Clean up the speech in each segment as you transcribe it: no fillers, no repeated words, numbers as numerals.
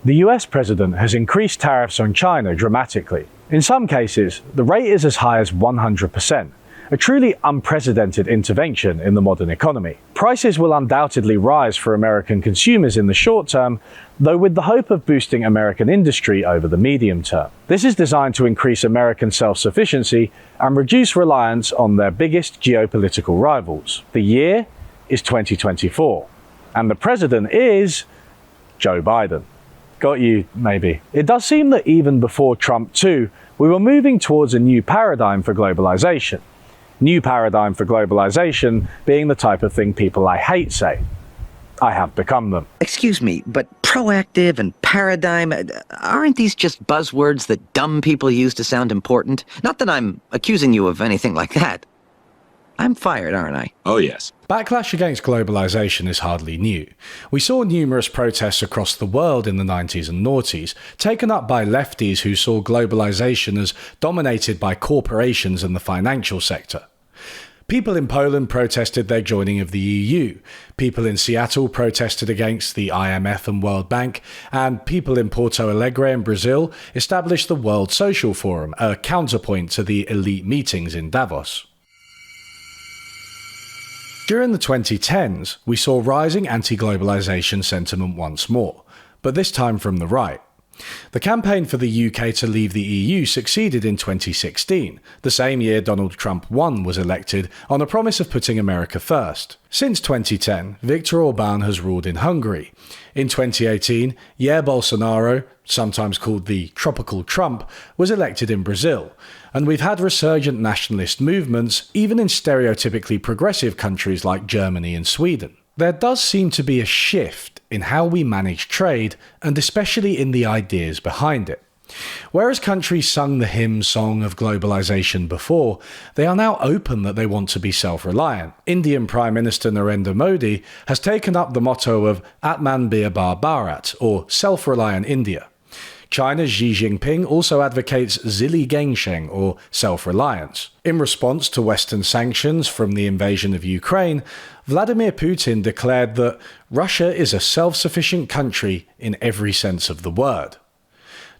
The US president has increased tariffs on China dramatically. In some cases, the rate is as high as 100%, a truly unprecedented intervention in the modern economy. Prices will undoubtedly rise for American consumers in the short term, though with the hope of boosting American industry over the medium term. This is designed to increase American self-sufficiency and reduce reliance on their biggest geopolitical rivals. The year is 2024, and the president is Joe Biden. Got you, maybe. It does seem that even before Trump too, we were moving towards a new paradigm for globalization. New paradigm for globalization being the type of thing people I hate say. I have become them. Excuse me, but proactive and paradigm, aren't these just buzzwords that dumb people use to sound important? Not that I'm accusing you of anything like that. I'm fired, aren't I? Oh, yes. Backlash against globalization is hardly new. We saw numerous protests across the world in the 90s and noughties, taken up by lefties who saw globalization as dominated by corporations and the financial sector. People in Poland protested their joining of the EU, people in Seattle protested against the IMF and World Bank, and people in Porto Alegre in Brazil established the World Social Forum, a counterpoint to the elite meetings in Davos. During the 2010s, we saw rising anti-globalization sentiment once more, but this time from the right. The campaign for the UK to leave the EU succeeded in 2016, the same year Donald Trump was elected, on a promise of putting America first. Since 2010, Viktor Orbán has ruled in Hungary. In 2018, Jair Bolsonaro, sometimes called the Tropical Trump, was elected in Brazil. And we've had resurgent nationalist movements, even in stereotypically progressive countries like Germany and Sweden. There does seem to be a shift in how we manage trade, and especially in the ideas behind it. Whereas countries sung the hymn song of globalization before, they are now open that they want to be self-reliant. Indian Prime Minister Narendra Modi has taken up the motto of Atman-Nirbhar Bharat, or self-reliant India. China's Xi Jinping also advocates Zili Gengsheng, or self-reliance. In response to Western sanctions from the invasion of Ukraine, Vladimir Putin declared that Russia is a self-sufficient country in every sense of the word.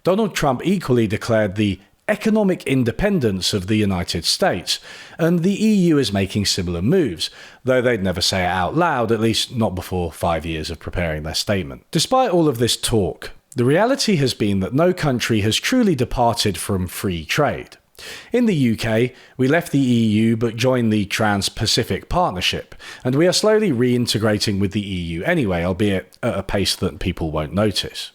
Donald Trump equally declared the economic independence of the United States, and the EU is making similar moves, though they'd never say it out loud, at least not before 5 years of preparing their statement. Despite all of this talk, the reality has been that no country has truly departed from free trade. In the UK, we left the EU but joined the Trans-Pacific Partnership, and we are slowly reintegrating with the EU anyway, albeit at a pace that people won't notice.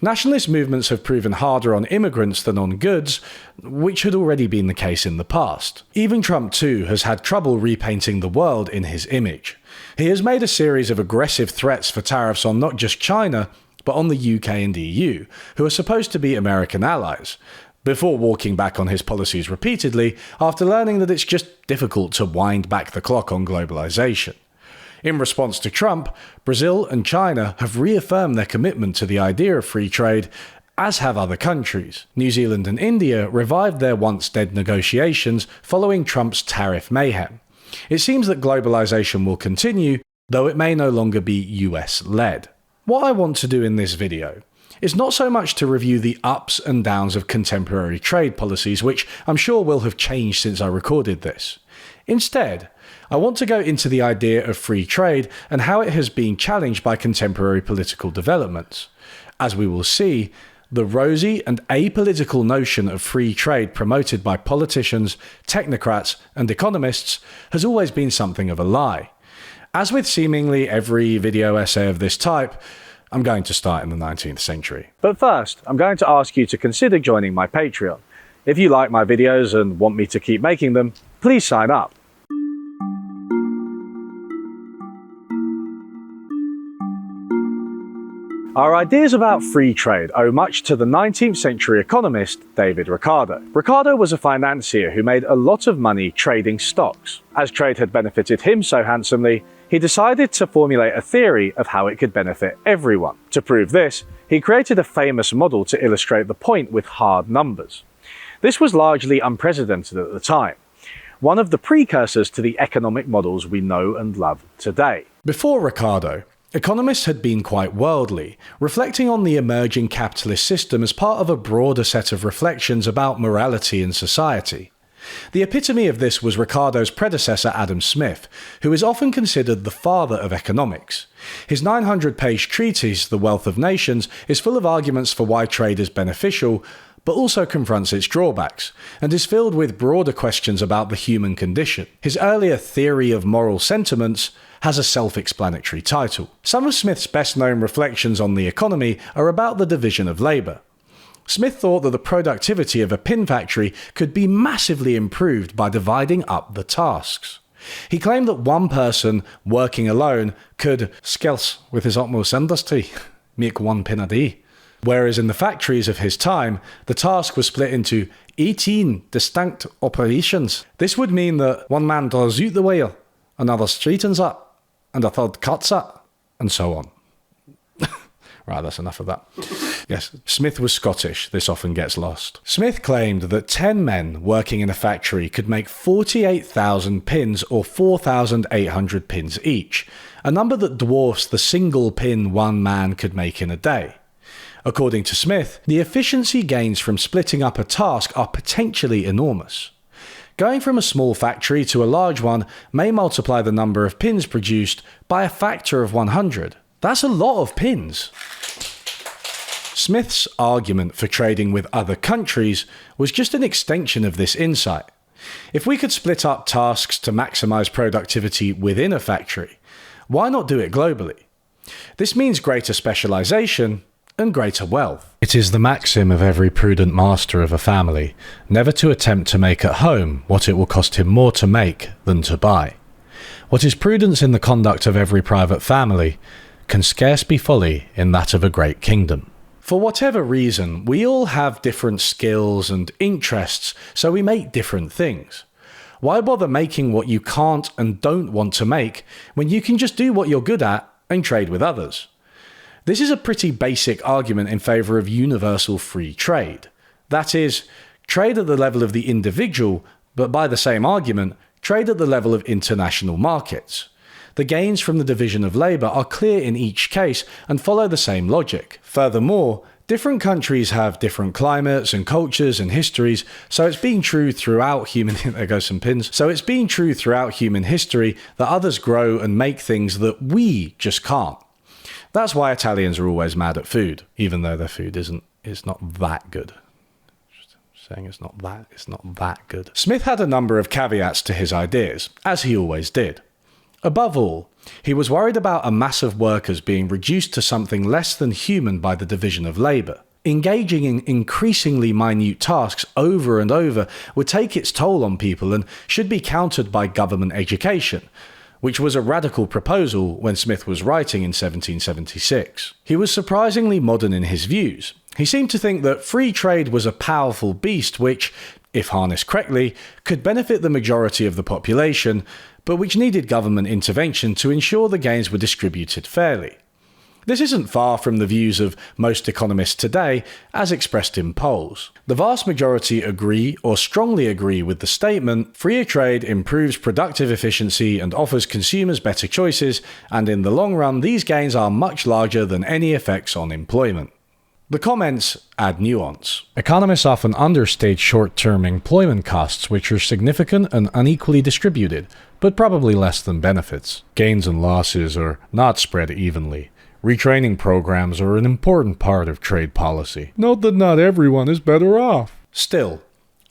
Nationalist movements have proven harder on immigrants than on goods, which had already been the case in the past. Even Trump too has had trouble repainting the world in his image. He has made a series of aggressive threats for tariffs on not just China, but on the UK and EU, who are supposed to be American allies, before walking back on his policies repeatedly after learning that it's just difficult to wind back the clock on globalization. In response to Trump, Brazil and China have reaffirmed their commitment to the idea of free trade, as have other countries. New Zealand and India revived their once-dead negotiations following Trump's tariff mayhem. It seems that globalization will continue, though it may no longer be US-led. What I want to do in this video is not so much to review the ups and downs of contemporary trade policies, which I'm sure will have changed since I recorded this. Instead, I want to go into the idea of free trade and how it has been challenged by contemporary political developments. As we will see, the rosy and apolitical notion of free trade promoted by politicians, technocrats, and economists has always been something of a lie. As with seemingly every video essay of this type, I'm going to start in the 19th century. But first, I'm going to ask you to consider joining my Patreon. If you like my videos and want me to keep making them, please sign up. Our ideas about free trade owe much to the 19th century economist David Ricardo. Ricardo was a financier who made a lot of money trading stocks. As trade had benefited him so handsomely, he decided to formulate a theory of how it could benefit everyone. To prove this, he created a famous model to illustrate the point with hard numbers. This was largely unprecedented at the time, one of the precursors to the economic models we know and love today. Before Ricardo, Economists had been quite worldly, reflecting on the emerging capitalist system as part of a broader set of reflections about morality in society. The epitome of this was Ricardo's predecessor Adam Smith, who is often considered the father of economics. His 900-page treatise, The Wealth of Nations, is full of arguments for why trade is beneficial, but also confronts its drawbacks, and is filled with broader questions about the human condition. His earlier Theory of Moral Sentiments has a self-explanatory title. Some of Smith's best-known reflections on the economy are about the division of labour. Smith thought that the productivity of a pin factory could be massively improved by dividing up the tasks. He claimed that one person working alone could, skills with his utmost industry, make one pin a day. Whereas in the factories of his time, the task was split into 18 distinct operations. This would mean that one man draws out the wheel, another straightens it, and a third cuts it, and so on. Right, that's enough of that. Yes, Smith was Scottish. This often gets lost. Smith claimed that 10 men working in a factory could make 48,000 pins or 4,800 pins each, a number that dwarfs the single pin one man could make in a day. According to Smith, the efficiency gains from splitting up a task are potentially enormous. Going from a small factory to a large one may multiply the number of pins produced by a factor of 100. That's a lot of pins. Smith's argument for trading with other countries was just an extension of this insight. If we could split up tasks to maximize productivity within a factory, why not do it globally? This means greater specialization and greater wealth. It is the maxim of every prudent master of a family, never to attempt to make at home what it will cost him more to make than to buy. What is prudence in the conduct of every private family can scarce be folly in that of a great kingdom. For whatever reason, we all have different skills and interests, so we make different things. Why bother making what you can't and don't want to make when you can just do what you're good at and trade with others? This is a pretty basic argument in favour of universal free trade. That is, trade at the level of the individual, but by the same argument, trade at the level of international markets. The gains from the division of labour are clear in each case and follow the same logic. Furthermore, different countries have different climates and cultures and histories, so it's been true throughout human history that others grow and make things that we just can't. That's why Italians are always mad at food, even though their food is not that good. Just saying it's not that good. Smith had a number of caveats to his ideas, as he always did. Above all, he was worried about a mass of workers being reduced to something less than human by the division of labour. Engaging in increasingly minute tasks over and over would take its toll on people and should be countered by government education, which was a radical proposal when Smith was writing in 1776. He was surprisingly modern in his views. He seemed to think that free trade was a powerful beast which, if harnessed correctly, could benefit the majority of the population, but which needed government intervention to ensure the gains were distributed fairly. This isn't far from the views of most economists today, as expressed in polls. The vast majority agree or strongly agree with the statement, freer trade improves productive efficiency and offers consumers better choices, and in the long run these gains are much larger than any effects on employment. The comments add nuance. Economists often understate short-term employment costs, which are significant and unequally distributed, but probably less than benefits. Gains and losses are not spread evenly. Retraining programs are an important part of trade policy. Note that not everyone is better off. Still,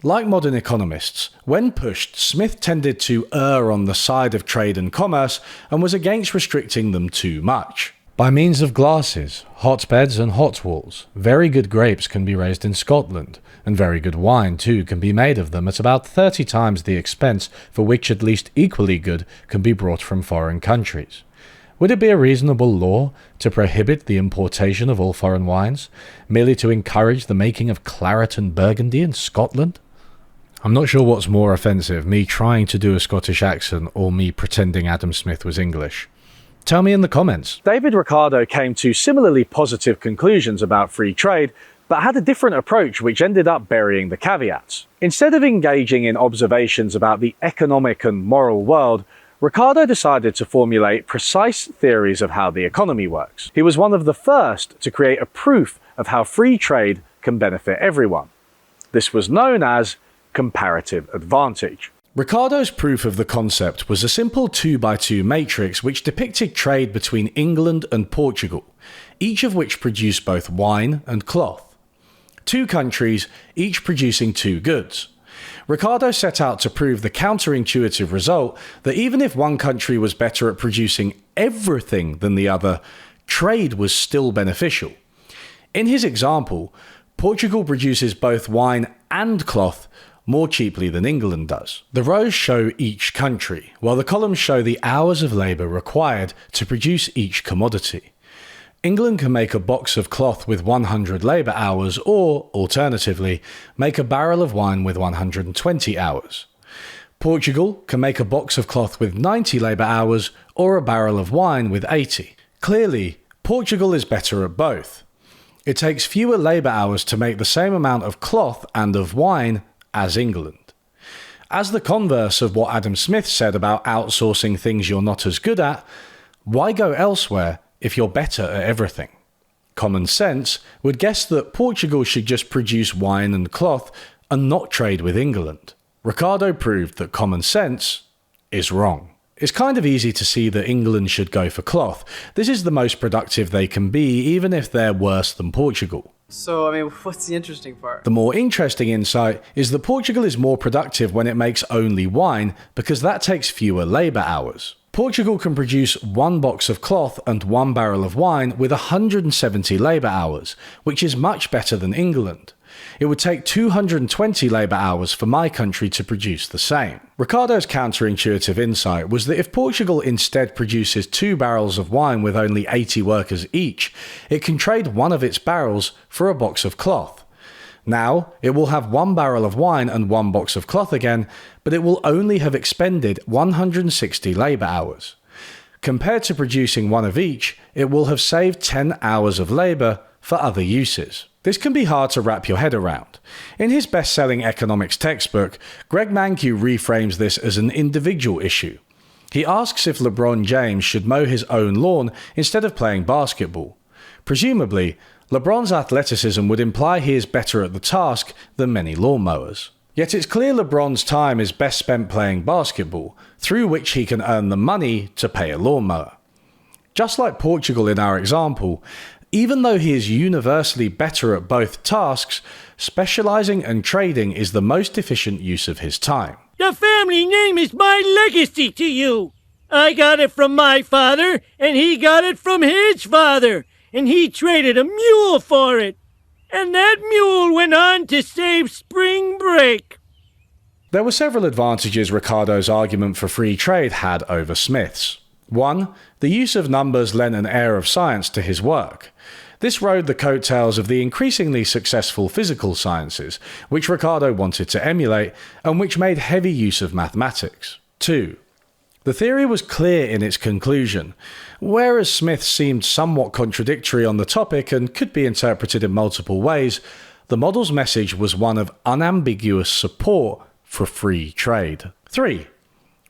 like modern economists, when pushed, Smith tended to err on the side of trade and commerce and was against restricting them too much. By means of glasses, hotbeds and hot walls, very good grapes can be raised in Scotland, and very good wine too can be made of them at about 30 times the expense for which at least equally good can be brought from foreign countries. Would it be a reasonable law to prohibit the importation of all foreign wines, merely to encourage the making of claret and burgundy in Scotland? I'm not sure what's more offensive, me trying to do a Scottish accent or me pretending Adam Smith was English. Tell me in the comments. David Ricardo came to similarly positive conclusions about free trade, but had a different approach which ended up burying the caveats. Instead of engaging in observations about the economic and moral world, Ricardo decided to formulate precise theories of how the economy works. He was one of the first to create a proof of how free trade can benefit everyone. This was known as comparative advantage. Ricardo's proof of the concept was a simple 2x2 matrix which depicted trade between England and Portugal, each of which produced both wine and cloth. Two countries, each producing two goods. Ricardo set out to prove the counterintuitive result that even if one country was better at producing everything than the other, trade was still beneficial. In his example, Portugal produces both wine and cloth more cheaply than England does. The rows show each country, while the columns show the hours of labour required to produce each commodity. England can make a box of cloth with 100 labour hours or, alternatively, make a barrel of wine with 120 hours. Portugal can make a box of cloth with 90 labour hours or a barrel of wine with 80. Clearly, Portugal is better at both. It takes fewer labour hours to make the same amount of cloth and of wine as England. As the converse of what Adam Smith said about outsourcing things you're not as good at, why go elsewhere if you're better at everything? Common sense would guess that Portugal should just produce wine and cloth and not trade with England. Ricardo proved that common sense is wrong. It's kind of easy to see that England should go for cloth. This is the most productive they can be, even if they're worse than Portugal. So, what's the interesting part? The more interesting insight is that Portugal is more productive when it makes only wine, because that takes fewer labour hours. Portugal can produce one box of cloth and one barrel of wine with 170 labour hours, which is much better than England. It would take 220 labour hours for my country to produce the same. Ricardo's counterintuitive insight was that if Portugal instead produces 2 barrels of wine with only 80 workers each, it can trade one of its barrels for a box of cloth. Now, it will have 1 barrel of wine and 1 box of cloth again, but it will only have expended 160 labour hours. Compared to producing one of each, it will have saved 10 hours of labour for other uses. This can be hard to wrap your head around. In his best-selling economics textbook, Greg Mankiw reframes this as an individual issue. He asks if LeBron James should mow his own lawn instead of playing basketball. Presumably, LeBron's athleticism would imply he is better at the task than many lawnmowers. Yet it's clear LeBron's time is best spent playing basketball, through which he can earn the money to pay a lawnmower. Just like Portugal in our example, even though he is universally better at both tasks, specializing and trading is the most efficient use of his time. The family name is my legacy to you. I got it from my father, and he got it from his father, and he traded a mule for it. And that mule went on to save spring break. There were several advantages Ricardo's argument for free trade had over Smith's. 1. The use of numbers lent an air of science to his work. This rode the coattails of the increasingly successful physical sciences, which Ricardo wanted to emulate, and which made heavy use of mathematics. 2. The theory was clear in its conclusion. Whereas Smith seemed somewhat contradictory on the topic and could be interpreted in multiple ways, the model's message was one of unambiguous support for free trade. 3.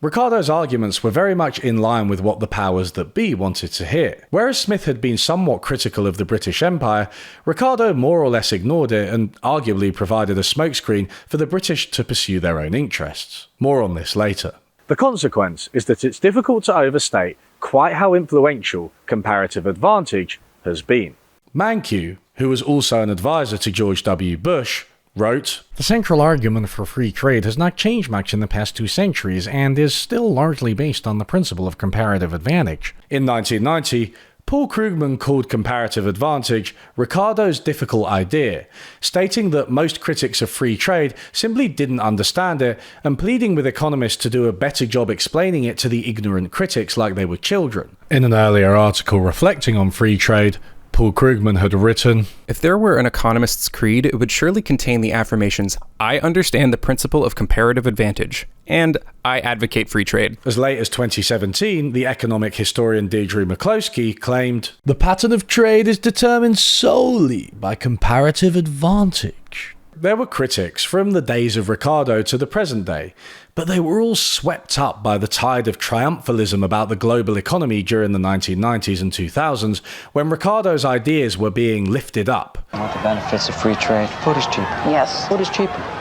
Ricardo's arguments were very much in line with what the powers that be wanted to hear. Whereas Smith had been somewhat critical of the British Empire, Ricardo more or less ignored it and arguably provided a smokescreen for the British to pursue their own interests. More on this later. The consequence is that it's difficult to overstate quite how influential comparative advantage has been. Mankiw, who was also an advisor to George W. Bush, wrote, "The central argument for free trade has not changed much in the past 2 centuries and is still largely based on the principle of comparative advantage." In 1990, Paul Krugman called comparative advantage Ricardo's difficult idea, stating that most critics of free trade simply didn't understand it and pleading with economists to do a better job explaining it to the ignorant critics like they were children. In an earlier article reflecting on free trade, Paul Krugman had written, "If there were an economist's creed, it would surely contain the affirmations, 'I understand the principle of comparative advantage,' and 'I advocate free trade.'" As late as 2017, the economic historian Deirdre McCloskey claimed, "The pattern of trade is determined solely by comparative advantage." There were critics from the days of Ricardo to the present day, but they were all swept up by the tide of triumphalism about the global economy during the 1990s and 2000s, when Ricardo's ideas were being lifted up. I want the benefits of free trade. Food is cheaper. Yes. Food is cheaper.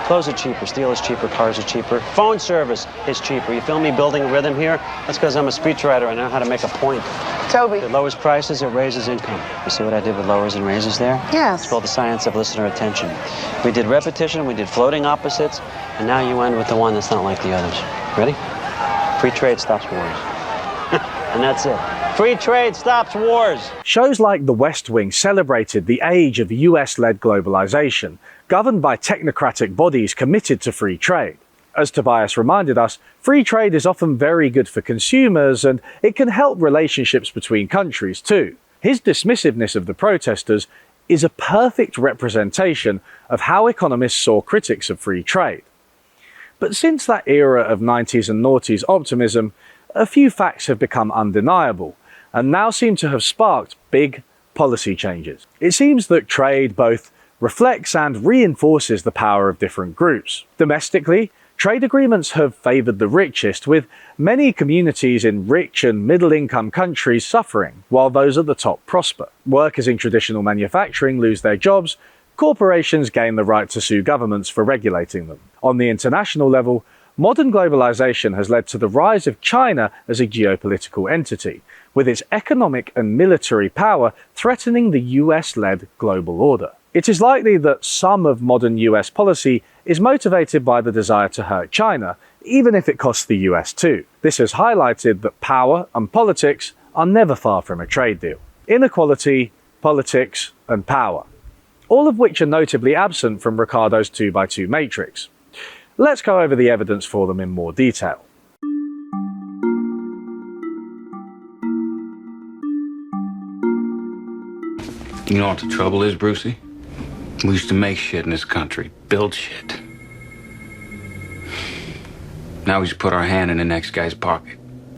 Clothes are cheaper, steel is cheaper, cars are cheaper, phone service is cheaper. You feel me building a rhythm here? That's because I'm a speechwriter. I know how to make a point. Toby. It lowers prices, it raises income. You see what I did with lowers and raises there? Yes. It's called the science of listener attention. We did repetition, we did floating opposites, and now you end with the one that's not like the others. Ready? Free trade stops wars. And that's it. Free trade stops wars. Shows like The West Wing celebrated the age of US-led globalization, governed by technocratic bodies committed to free trade. As Tobias reminded us, free trade is often very good for consumers, and it can help relationships between countries too. His dismissiveness of the protesters is a perfect representation of how economists saw critics of free trade. But since that era of 90s and noughties optimism, a few facts have become undeniable, and now seem to have sparked big policy changes. It seems that trade both reflects and reinforces the power of different groups. Domestically, trade agreements have favoured the richest, with many communities in rich and middle-income countries suffering, while those at the top prosper. Workers in traditional manufacturing lose their jobs, corporations gain the right to sue governments for regulating them. On the international level, modern globalization has led to the rise of China as a geopolitical entity, with its economic and military power threatening the US-led global order. It is likely that some of modern US policy is motivated by the desire to hurt China, even if it costs the US too. This has highlighted that power and politics are never far from a trade deal. Inequality, politics, and power, all of which are notably absent from Ricardo's 2x2 matrix. Let's go over the evidence for them in more detail. You know what the trouble is, Brucey? We used to make shit in this country, build shit. Now we just put our hand in the next guy's pocket.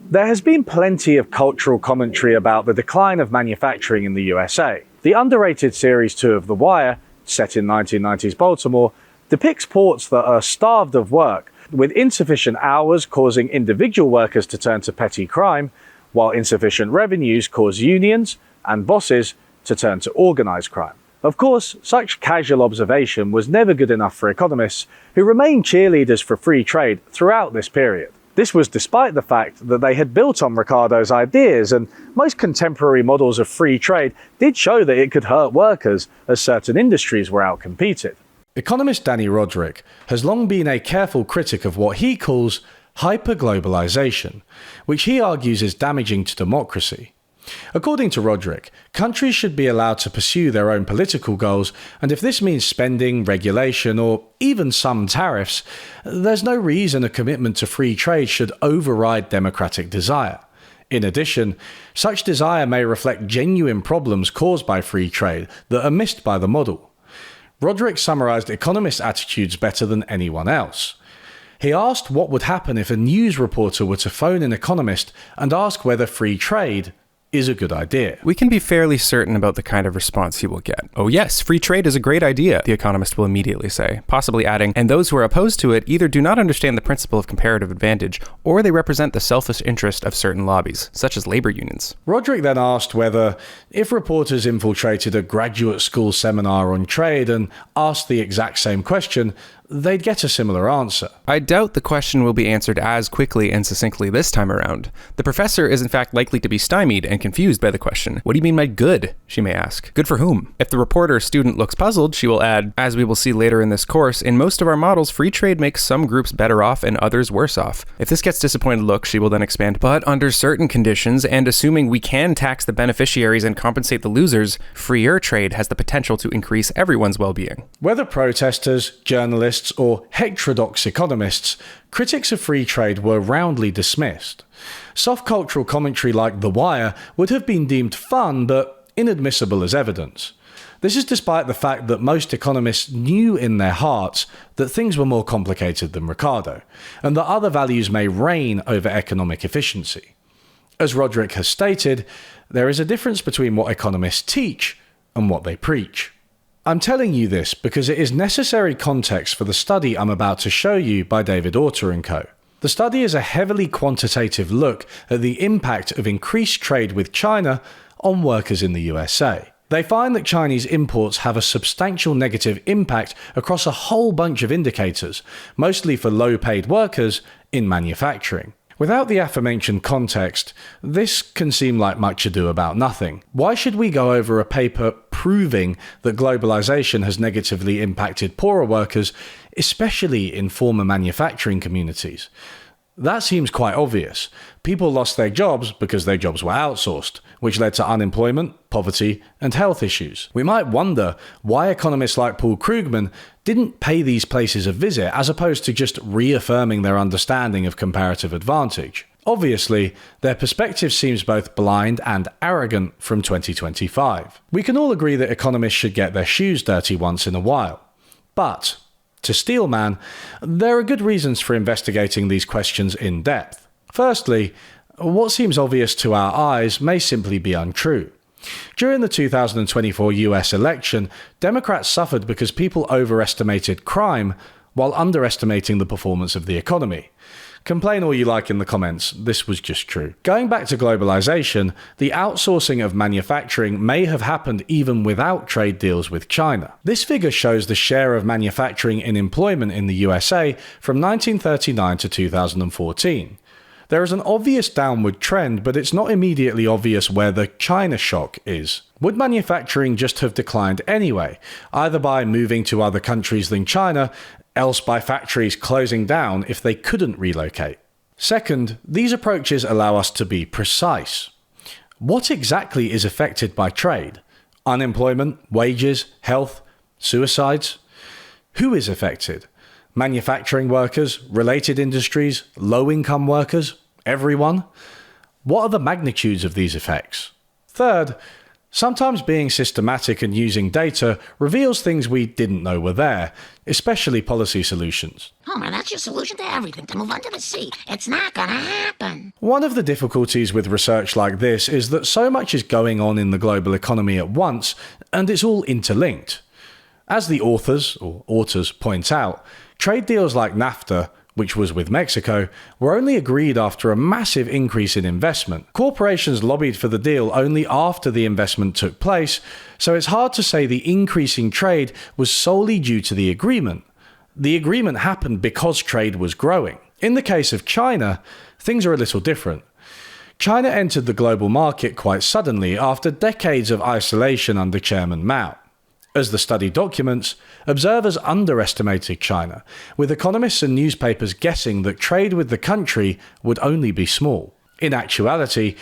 There has been plenty of cultural commentary about the decline of manufacturing in the USA. The underrated Series 2 of The Wire, set in 1990s Baltimore, depicts ports that are starved of work, with insufficient hours causing individual workers to turn to petty crime, while insufficient revenues cause unions and bosses to turn to organized crime. Of course, such casual observation was never good enough for economists, who remained cheerleaders for free trade throughout this period. This was despite the fact that they had built on Ricardo's ideas, and most contemporary models of free trade did show that it could hurt workers as certain industries were outcompeted. Economist Danny Roderick has long been a careful critic of what he calls hyperglobalization, which he argues is damaging to democracy. According to Roderick, countries should be allowed to pursue their own political goals, and if this means spending, regulation, or even some tariffs, there's no reason a commitment to free trade should override democratic desire. In addition, such desire may reflect genuine problems caused by free trade that are missed by the model. Roderick summarized economist attitudes better than anyone else. He asked what would happen if a news reporter were to phone an economist and ask whether free trade is a good idea. We can be fairly certain about the kind of response he will get. Oh yes, free trade is a great idea, the economist will immediately say, possibly adding, and those who are opposed to it either do not understand the principle of comparative advantage, or they represent the selfish interest of certain lobbies, such as labor unions. Roderick then asked whether, if reporters infiltrated a graduate school seminar on trade and asked the exact same question, they'd get a similar answer. I doubt the question will be answered as quickly and succinctly this time around. The professor is in fact likely to be stymied and confused by the question. What do you mean by good? She may ask. Good for whom? If the reporter student looks puzzled, she will add, as we will see later in this course, in most of our models, free trade makes some groups better off and others worse off. If this gets disappointed look, she will then expand, but under certain conditions, and assuming we can tax the beneficiaries and compensate the losers, freer trade has the potential to increase everyone's well-being. Whether protesters, journalists, or heterodox economists, critics of free trade were roundly dismissed. Soft cultural commentary like The Wire would have been deemed fun but inadmissible as evidence. This is despite the fact that most economists knew in their hearts that things were more complicated than Ricardo, and that other values may reign over economic efficiency. As Roderick has stated, there is a difference between what economists teach and what they preach. I'm telling you this because it is necessary context for the study I'm about to show you by David Autor and Co. The study is a heavily quantitative look at the impact of increased trade with China on workers in the USA. They find that Chinese imports have a substantial negative impact across a whole bunch of indicators, mostly for low-paid workers in manufacturing. Without the aforementioned context, this can seem like much ado about nothing. Why should we go over a paper proving that globalization has negatively impacted poorer workers, especially in former manufacturing communities? That seems quite obvious. People lost their jobs because their jobs were outsourced, which led to unemployment, poverty, and health issues. We might wonder why economists like Paul Krugman didn't pay these places a visit as opposed to just reaffirming their understanding of comparative advantage. Obviously, their perspective seems both blind and arrogant from 2025. We can all agree that economists should get their shoes dirty once in a while. But to Steelman, there are good reasons for investigating these questions in depth. Firstly, what seems obvious to our eyes may simply be untrue. During the 2024 US election, Democrats suffered because people overestimated crime while underestimating the performance of the economy. Complain all you like in the comments, this was just true. Going back to globalization, the outsourcing of manufacturing may have happened even without trade deals with China. This figure shows the share of manufacturing in employment in the USA from 1939 to 2014. There is an obvious downward trend, but it's not immediately obvious where the China shock is. Would manufacturing just have declined anyway, either by moving to other countries than China, else by factories closing down if they couldn't relocate? Second, these approaches allow us to be precise. What exactly is affected by trade? Unemployment, wages, health, suicides? Who is affected? Manufacturing workers, related industries, low-income workers, everyone? What are the magnitudes of these effects? Third, sometimes being systematic and using data reveals things we didn't know were there, especially policy solutions. Homer, that's your solution to everything, to move under the sea. It's not gonna happen. One of the difficulties with research like this is that so much is going on in the global economy at once, and it's all interlinked. As the authors point out, trade deals like NAFTA, which was with Mexico, were only agreed after a massive increase in investment. Corporations lobbied for the deal only after the investment took place, so it's hard to say the increase in trade was solely due to the agreement. The agreement happened because trade was growing. In the case of China, things are a little different. China entered the global market quite suddenly after decades of isolation under Chairman Mao. As the study documents, observers underestimated China, with economists and newspapers guessing that trade with the country would only be small. In actuality,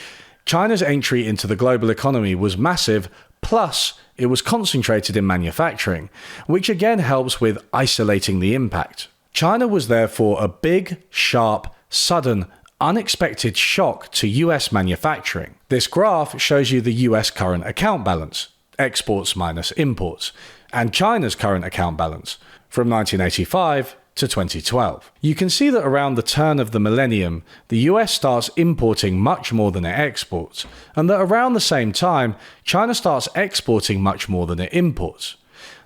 China's entry into the global economy was massive, plus it was concentrated in manufacturing, which again helps with isolating the impact. China was therefore a big, sharp, sudden, unexpected shock to US manufacturing. This graph shows you the US current account balance, exports minus imports, and China's current account balance from 1985 to 2012. You can see that around the turn of the millennium, the US starts importing much more than it exports, and that around the same time, China starts exporting much more than it imports.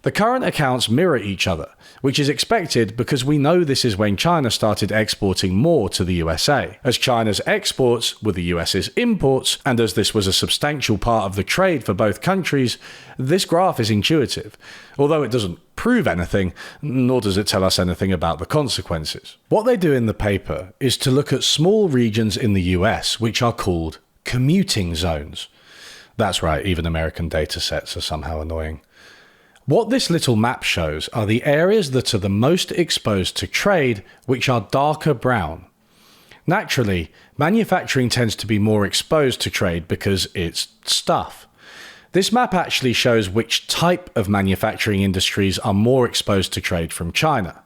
The current accounts mirror each other, which is expected because we know this is when China started exporting more to the USA. As China's exports were the US's imports, and as this was a substantial part of the trade for both countries, this graph is intuitive, although it doesn't prove anything, nor does it tell us anything about the consequences. What they do in the paper is to look at small regions in the US which are called commuting zones. That's right, even American data sets are somehow annoying. What this little map shows are the areas that are the most exposed to trade, which are darker brown. Naturally, manufacturing tends to be more exposed to trade because it's stuff. This map actually shows which type of manufacturing industries are more exposed to trade from China.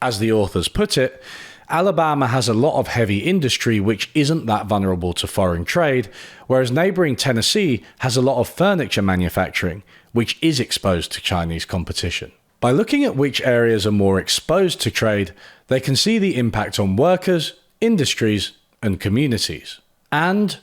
As the authors put it, Alabama has a lot of heavy industry which isn't that vulnerable to foreign trade, whereas neighboring Tennessee has a lot of furniture manufacturing, which is exposed to Chinese competition. By looking at which areas are more exposed to trade, they can see the impact on workers, industries, and communities. And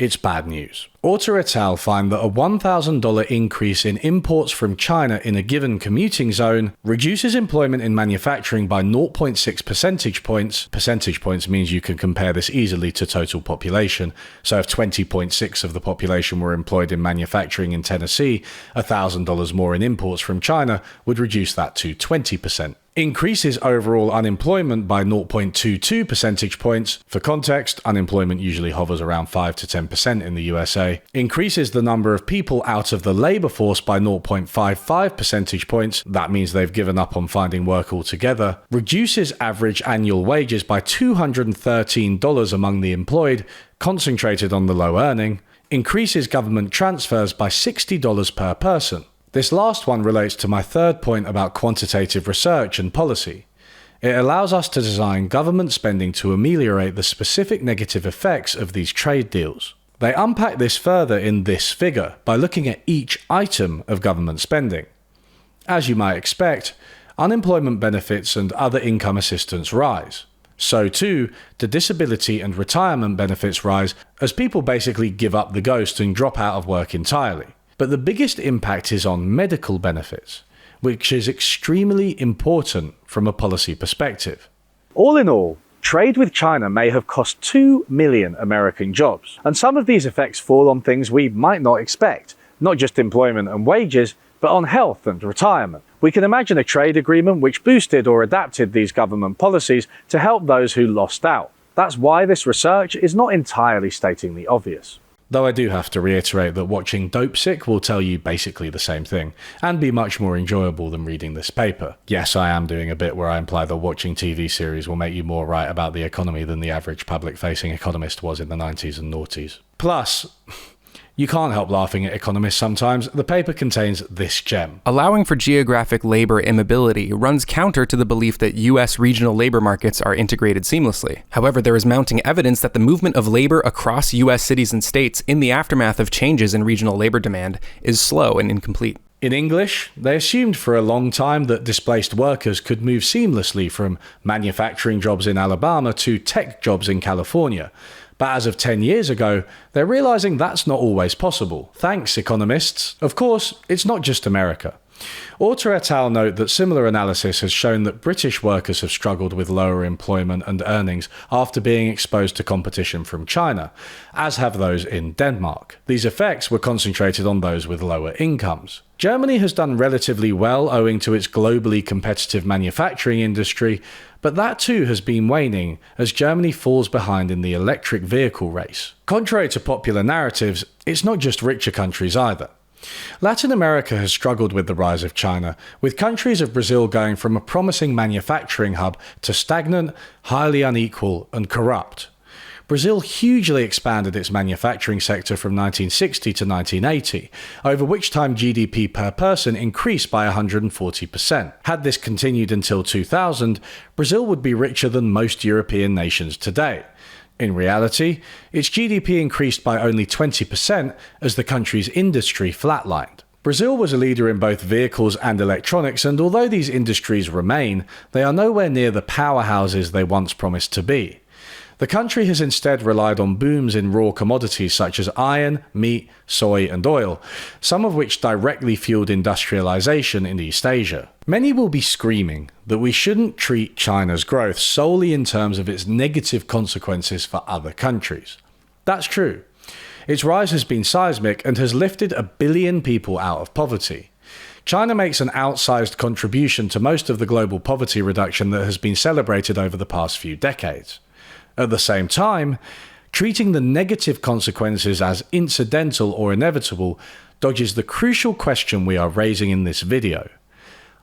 it's bad news. Orta et al. Find that a $1,000 increase in imports from China in a given commuting zone reduces employment in manufacturing by 0.6 percentage points. Percentage points means you can compare this easily to total population. So if 20.6 of the population were employed in manufacturing in Tennessee, $1,000 more in imports from China would reduce that to 20%. Increases overall unemployment by 0.22 percentage points. For context, unemployment usually hovers around 5 to 10% in the USA. Increases the number of people out of the labor force by 0.55 percentage points. That means they've given up on finding work altogether. Reduces average annual wages by $213 among the employed, concentrated on the low earning. Increases government transfers by $60 per person. This last one relates to my third point about quantitative research and policy. It allows us to design government spending to ameliorate the specific negative effects of these trade deals. They unpack this further in this figure by looking at each item of government spending. As you might expect, unemployment benefits and other income assistance rise. So too, the disability and retirement benefits rise as people basically give up the ghost and drop out of work entirely. But the biggest impact is on medical benefits, which is extremely important from a policy perspective. All in all, trade with China may have cost 2 million American jobs, and some of these effects fall on things we might not expect, not just employment and wages, but on health and retirement. We can imagine a trade agreement which boosted or adapted these government policies to help those who lost out. That's why this research is not entirely stating the obvious. Though I do have to reiterate that watching Dopesick will tell you basically the same thing, and be much more enjoyable than reading this paper. Yes, I am doing a bit where I imply that watching TV series will make you more right about the economy than the average public-facing economist was in the 90s and noughties. Plus, you can't help laughing at economists sometimes. The paper contains this gem. Allowing for geographic labor immobility runs counter to the belief that U.S. regional labor markets are integrated seamlessly. However, there is mounting evidence that the movement of labor across U.S. cities and states in the aftermath of changes in regional labor demand is slow and incomplete. In English, they assumed for a long time that displaced workers could move seamlessly from manufacturing jobs in Alabama to tech jobs in California. But as of 10 years ago, they're realizing that's not always possible. Thanks, economists. Of course, it's not just America. Orta et al. Note that similar analysis has shown that British workers have struggled with lower employment and earnings after being exposed to competition from China, as have those in Denmark. These effects were concentrated on those with lower incomes. Germany has done relatively well owing to its globally competitive manufacturing industry, but that too has been waning as Germany falls behind in the electric vehicle race. Contrary to popular narratives, it's not just richer countries either. Latin America has struggled with the rise of China, with countries of Brazil going from a promising manufacturing hub to stagnant, highly unequal, and corrupt. Brazil hugely expanded its manufacturing sector from 1960 to 1980, over which time GDP per person increased by 140%. Had this continued until 2000, Brazil would be richer than most European nations today. In reality, its GDP increased by only 20% as the country's industry flatlined. Brazil was a leader in both vehicles and electronics, and although these industries remain, they are nowhere near the powerhouses they once promised to be. The country has instead relied on booms in raw commodities such as iron, meat, soy, and oil, some of which directly fueled industrialization in East Asia. Many will be screaming that we shouldn't treat China's growth solely in terms of its negative consequences for other countries. That's true. Its rise has been seismic and has lifted 1 billion people out of poverty. China makes an outsized contribution to most of the global poverty reduction that has been celebrated over the past few decades. At the same time, treating the negative consequences as incidental or inevitable dodges the crucial question we are raising in this video.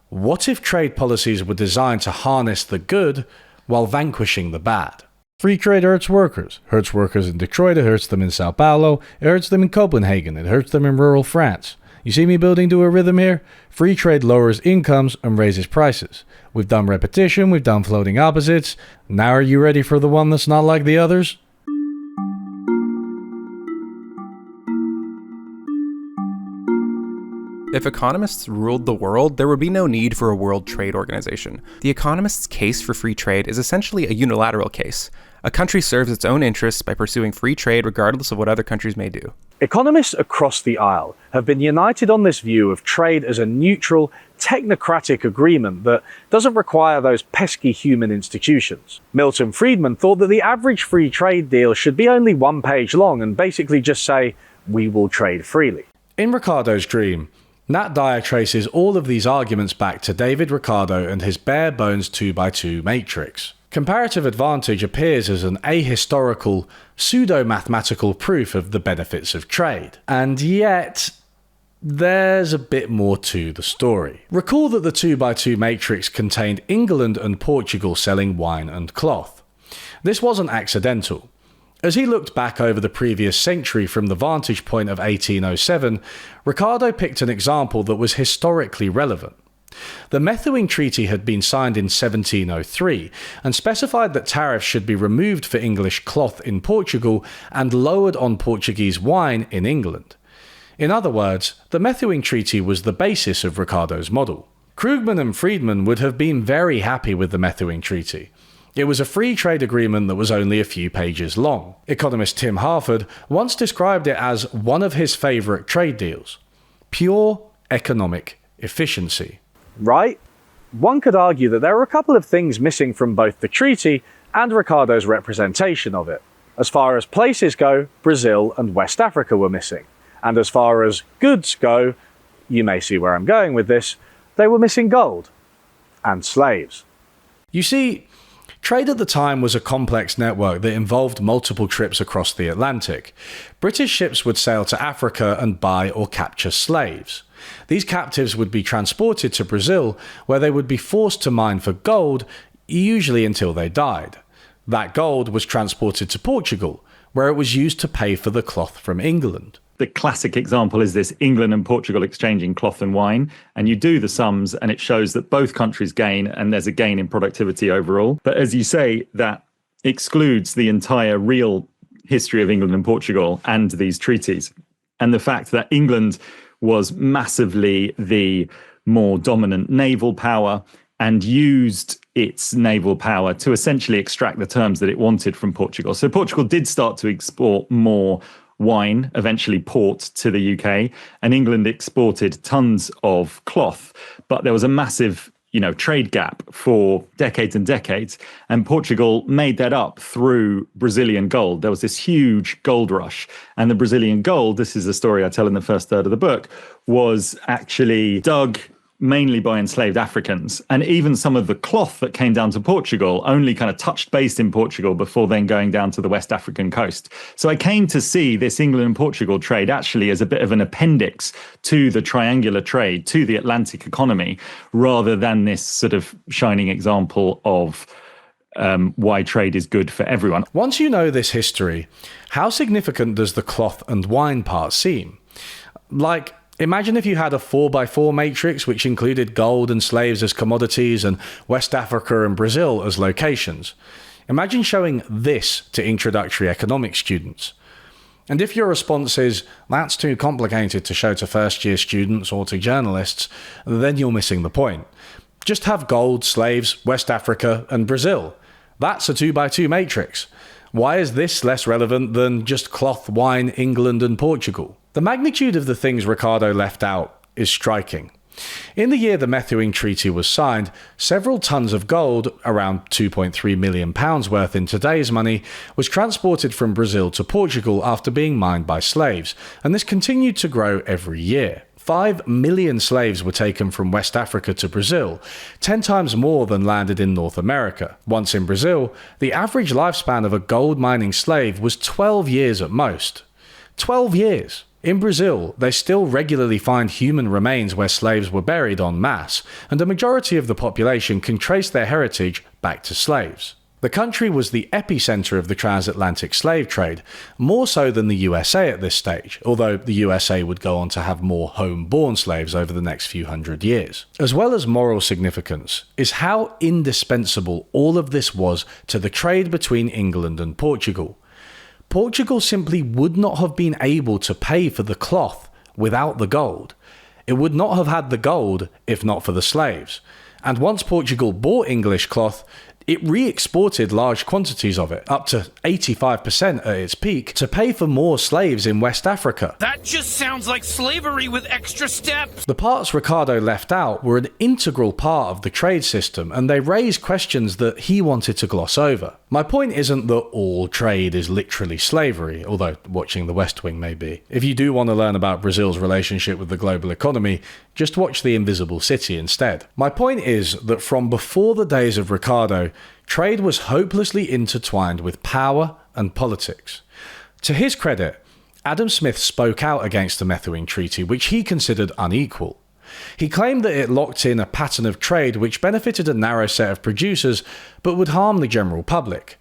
What if trade policies were designed to harness the good while vanquishing the bad? Free trade hurts workers. Hurts workers in Detroit, it hurts them in Sao Paulo, it hurts them in Copenhagen, it hurts them in rural France. You see me building to a rhythm here? Free trade lowers incomes and raises prices. We've done repetition, we've done floating opposites. Now are you ready for the one that's not like the others? If economists ruled the world, there would be no need for a World Trade Organization. The economists' case for free trade is essentially a unilateral case. A country serves its own interests by pursuing free trade regardless of what other countries may do. Economists across the aisle have been united on this view of trade as a neutral, technocratic agreement that doesn't require those pesky human institutions. Milton Friedman thought that the average free trade deal should be only 1 page long and basically just say, "We will trade freely." In Ricardo's dream, Nat Dyer traces all of these arguments back to David Ricardo and his bare-bones 2x2 matrix. Comparative advantage appears as an ahistorical, pseudo-mathematical proof of the benefits of trade. And yet, there's a bit more to the story. Recall that the 2x2 matrix contained England and Portugal selling wine and cloth. This wasn't accidental. As he looked back over the previous century from the vantage point of 1807, Ricardo picked an example that was historically relevant. The Methuen Treaty had been signed in 1703 and specified that tariffs should be removed for English cloth in Portugal and lowered on Portuguese wine in England. In other words, the Methuen Treaty was the basis of Ricardo's model. Krugman and Friedman would have been very happy with the Methuen Treaty. It was a free trade agreement that was only a few pages long. Economist Tim Harford once described it as one of his favourite trade deals. Pure economic efficiency. Right? One could argue that there are a couple of things missing from both the treaty and Ricardo's representation of it. As far as places go, Brazil and West Africa were missing. And as far as goods go, you may see where I'm going with this, they were missing gold. And slaves. You see, trade at the time was a complex network that involved multiple trips across the Atlantic. British ships would sail to Africa and buy or capture slaves. These captives would be transported to Brazil, where they would be forced to mine for gold, usually until they died. That gold was transported to Portugal, where it was used to pay for the cloth from England. The classic example is this England and Portugal exchanging cloth and wine, and you do the sums and it shows that both countries gain and there's a gain in productivity overall. But as you say, that excludes the entire real history of England and Portugal and these treaties. And the fact that England was massively the more dominant naval power and used its naval power to essentially extract the terms that it wanted from Portugal. So Portugal did start to export more wine, eventually port, to the UK, and England exported tons of cloth. But there was a massive, trade gap for decades and decades, and Portugal made that up through Brazilian gold. There was this huge gold rush, and the Brazilian gold, this is the story I tell in the first third of the book, was actually dug mainly by enslaved Africans. And even some of the cloth that came down to Portugal only kind of touched base in Portugal before then going down to the West African coast. So I came to see this England and Portugal trade actually as a bit of an appendix to the triangular trade, to the Atlantic economy, rather than this sort of shining example of why trade is good for everyone. Once you know this history, how significant does the cloth and wine part seem? Imagine if you had a 4x4 matrix which included gold and slaves as commodities and West Africa and Brazil as locations. Imagine showing this to introductory economics students. And if your response is, that's too complicated to show to first-year students or to journalists, then you're missing the point. Just have gold, slaves, West Africa, and Brazil. That's a 2x2 matrix. Why is this less relevant than just cloth, wine, England, and Portugal? The magnitude of the things Ricardo left out is striking. In the year the Methuen Treaty was signed, several tons of gold, around £2.3 million worth in today's money, was transported from Brazil to Portugal after being mined by slaves, and this continued to grow every year. 5 million slaves were taken from West Africa to Brazil, 10 times more than landed in North America. Once in Brazil, the average lifespan of a gold mining slave was 12 years at most. 12 years! In Brazil, they still regularly find human remains where slaves were buried en masse, and a majority of the population can trace their heritage back to slaves. The country was the epicenter of the transatlantic slave trade, more so than the USA at this stage, although the USA would go on to have more home-born slaves over the next few hundred years. As well as moral significance, is how indispensable all of this was to the trade between England and Portugal. Portugal simply would not have been able to pay for the cloth without the gold. it would not have had the gold if not for the slaves. And once Portugal bought English cloth, it re-exported large quantities of it, up to 85% at its peak, to pay for more slaves in West Africa. That just sounds like slavery with extra steps. The parts Ricardo left out were an integral part of the trade system, and they raised questions that he wanted to gloss over. My point isn't that all trade is literally slavery, although watching The West Wing may be. If you do want to learn about Brazil's relationship with the global economy, just watch The Invisible City instead. My point is that from before the days of Ricardo, trade was hopelessly intertwined with power and politics. To his credit, Adam Smith spoke out against the Methuen Treaty, which he considered unequal. He claimed that it locked in a pattern of trade which benefited a narrow set of producers but would harm the general public.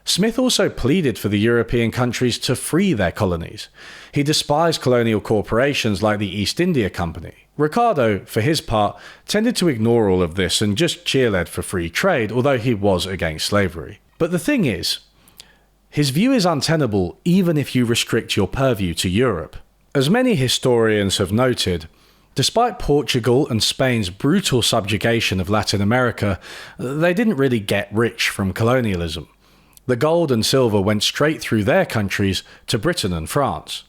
Smith also pleaded for the European countries to free their colonies. He despised colonial corporations like the East India Company. Ricardo, for his part, tended to ignore all of this and just cheerlead for free trade, although he was against slavery. But the thing is, his view is untenable even if you restrict your purview to Europe. As many historians have noted, despite Portugal and Spain's brutal subjugation of Latin America, they didn't really get rich from colonialism. The gold and silver went straight through their countries to Britain and France.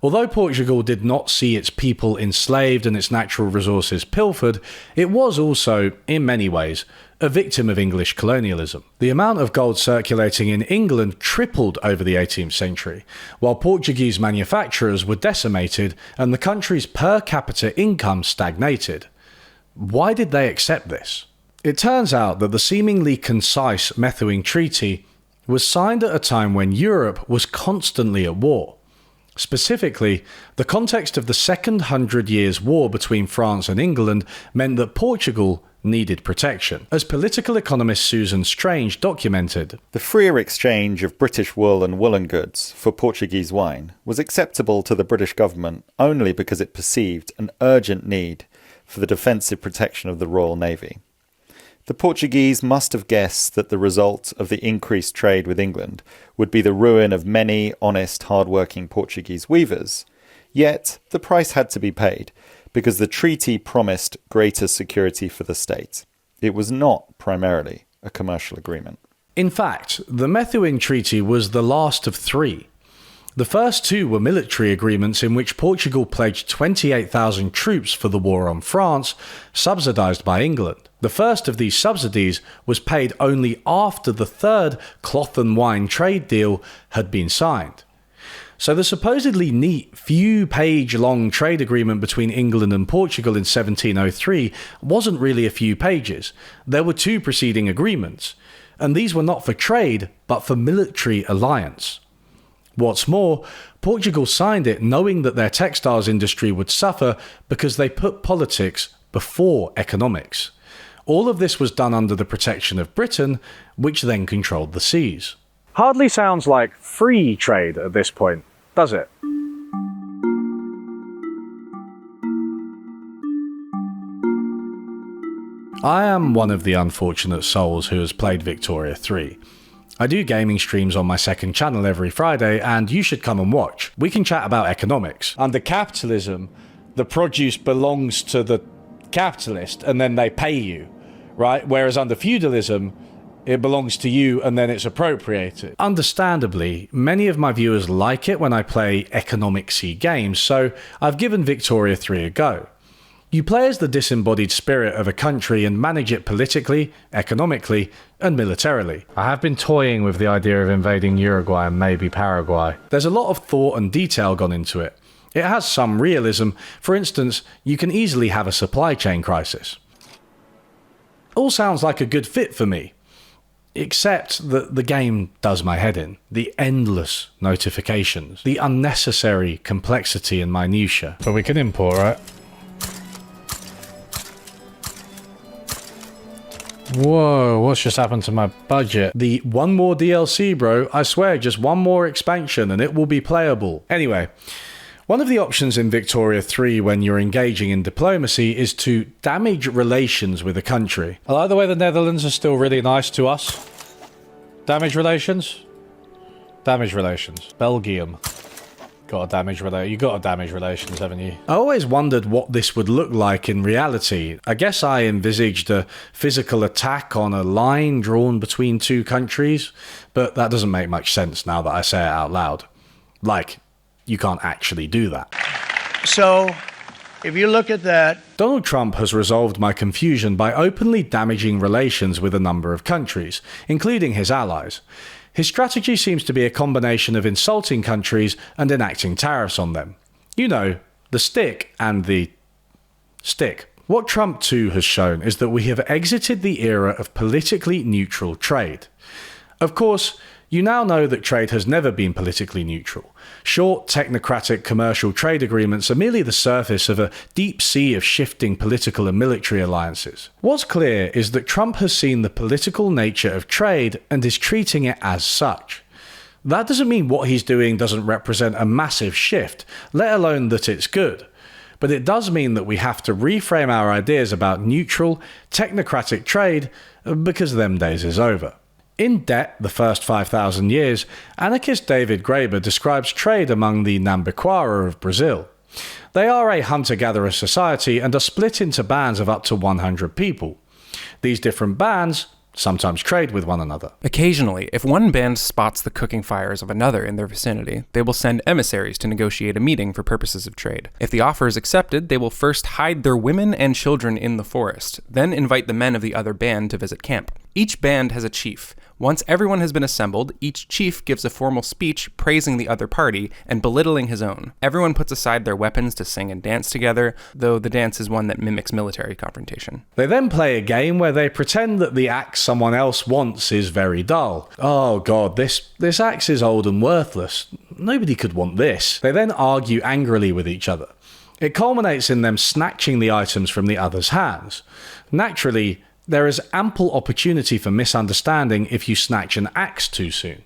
Although Portugal did not see its people enslaved and its natural resources pilfered, it was also, in many ways, a victim of English colonialism. The amount of gold circulating in England tripled over the 18th century, while Portuguese manufacturers were decimated and the country's per capita income stagnated. Why did they accept this? It turns out that the seemingly concise Methuen Treaty was signed at a time when Europe was constantly at war. Specifically, the context of the Second Hundred Years' War between France and England meant that Portugal needed protection. As political economist Susan Strange documented, the freer exchange of British wool and woolen goods for Portuguese wine was acceptable to the British government only because it perceived an urgent need for the defensive protection of the Royal Navy. The Portuguese must have guessed that the result of the increased trade with England would be the ruin of many honest, hard-working Portuguese weavers. Yet, the price had to be paid, because the treaty promised greater security for the state. It was not primarily a commercial agreement. In fact, the Methuen Treaty was the last of three. The first two were military agreements in which Portugal pledged 28,000 troops for the war on France, subsidised by England. The first of these subsidies was paid only after the third cloth and wine trade deal had been signed. So the supposedly neat, few-page-long trade agreement between England and Portugal in 1703 wasn't really a few pages. There were two preceding agreements, and these were not for trade, but for military alliance. What's more, Portugal signed it knowing that their textiles industry would suffer because they put politics before economics. All of this was done under the protection of Britain, which then controlled the seas. Hardly sounds like free trade at this point, does it? I am one of the unfortunate souls who has played Victoria 3. I do gaming streams on my second channel every Friday, and you should come and watch. We can chat about economics. Under capitalism, the produce belongs to the capitalist, and then they pay you, right? Whereas under feudalism, it belongs to you and then it's appropriated. Understandably, many of my viewers like it when I play economics-y games, so I've given Victoria 3 a go. You play as the disembodied spirit of a country and manage it politically, economically, and militarily. I have been toying with the idea of invading Uruguay and maybe Paraguay. There's a lot of thought and detail gone into it. It has some realism. For instance, you can easily have a supply chain crisis. All sounds like a good fit for me. Except that the game does my head in. The endless notifications. The unnecessary complexity and minutiae. But we can import, right? Whoa, what's just happened to my budget? The one more DLC, bro. I swear, just one more expansion and it will be playable. Anyway, one of the options in Victoria 3 when you're engaging in diplomacy is to damage relations with a country. I like the way the Netherlands are still really nice to us. Damage relations? Damage relations. Belgium. You got to damage relations, haven't you? I always wondered what this would look like in reality. I guess I envisaged a physical attack on a line drawn between two countries, but that doesn't make much sense now that I say it out loud. Like, you can't actually do that. So, if you look at that... Donald Trump has resolved my confusion by openly damaging relations with a number of countries, including his allies. His strategy seems to be a combination of insulting countries and enacting tariffs on them. You know, the stick and the stick. What Trump too has shown is that we have exited the era of politically neutral trade. Of course, you now know that trade has never been politically neutral. Short, technocratic commercial trade agreements are merely the surface of a deep sea of shifting political and military alliances. What's clear is that Trump has seen the political nature of trade and is treating it as such. That doesn't mean what he's doing doesn't represent a massive shift, let alone that it's good. But it does mean that we have to reframe our ideas about neutral, technocratic trade because them days is over. In Debt, the First 5,000 Years, anarchist David Graeber describes trade among the Nambiquara of Brazil. They are a hunter-gatherer society and are split into bands of up to 100 people. These different bands sometimes trade with one another. Occasionally, if one band spots the cooking fires of another in their vicinity, they will send emissaries to negotiate a meeting for purposes of trade. If the offer is accepted, they will first hide their women and children in the forest, then invite the men of the other band to visit camp. Each band has a chief. Once everyone has been assembled, each chief gives a formal speech praising the other party and belittling his own. Everyone puts aside their weapons to sing and dance together, though the dance is one that mimics military confrontation. They then play a game where they pretend that the axe someone else wants is very dull. Oh god, this axe is old and worthless. Nobody could want this. They then argue angrily with each other. It culminates in them snatching the items from the other's hands. Naturally, there is ample opportunity for misunderstanding if you snatch an axe too soon.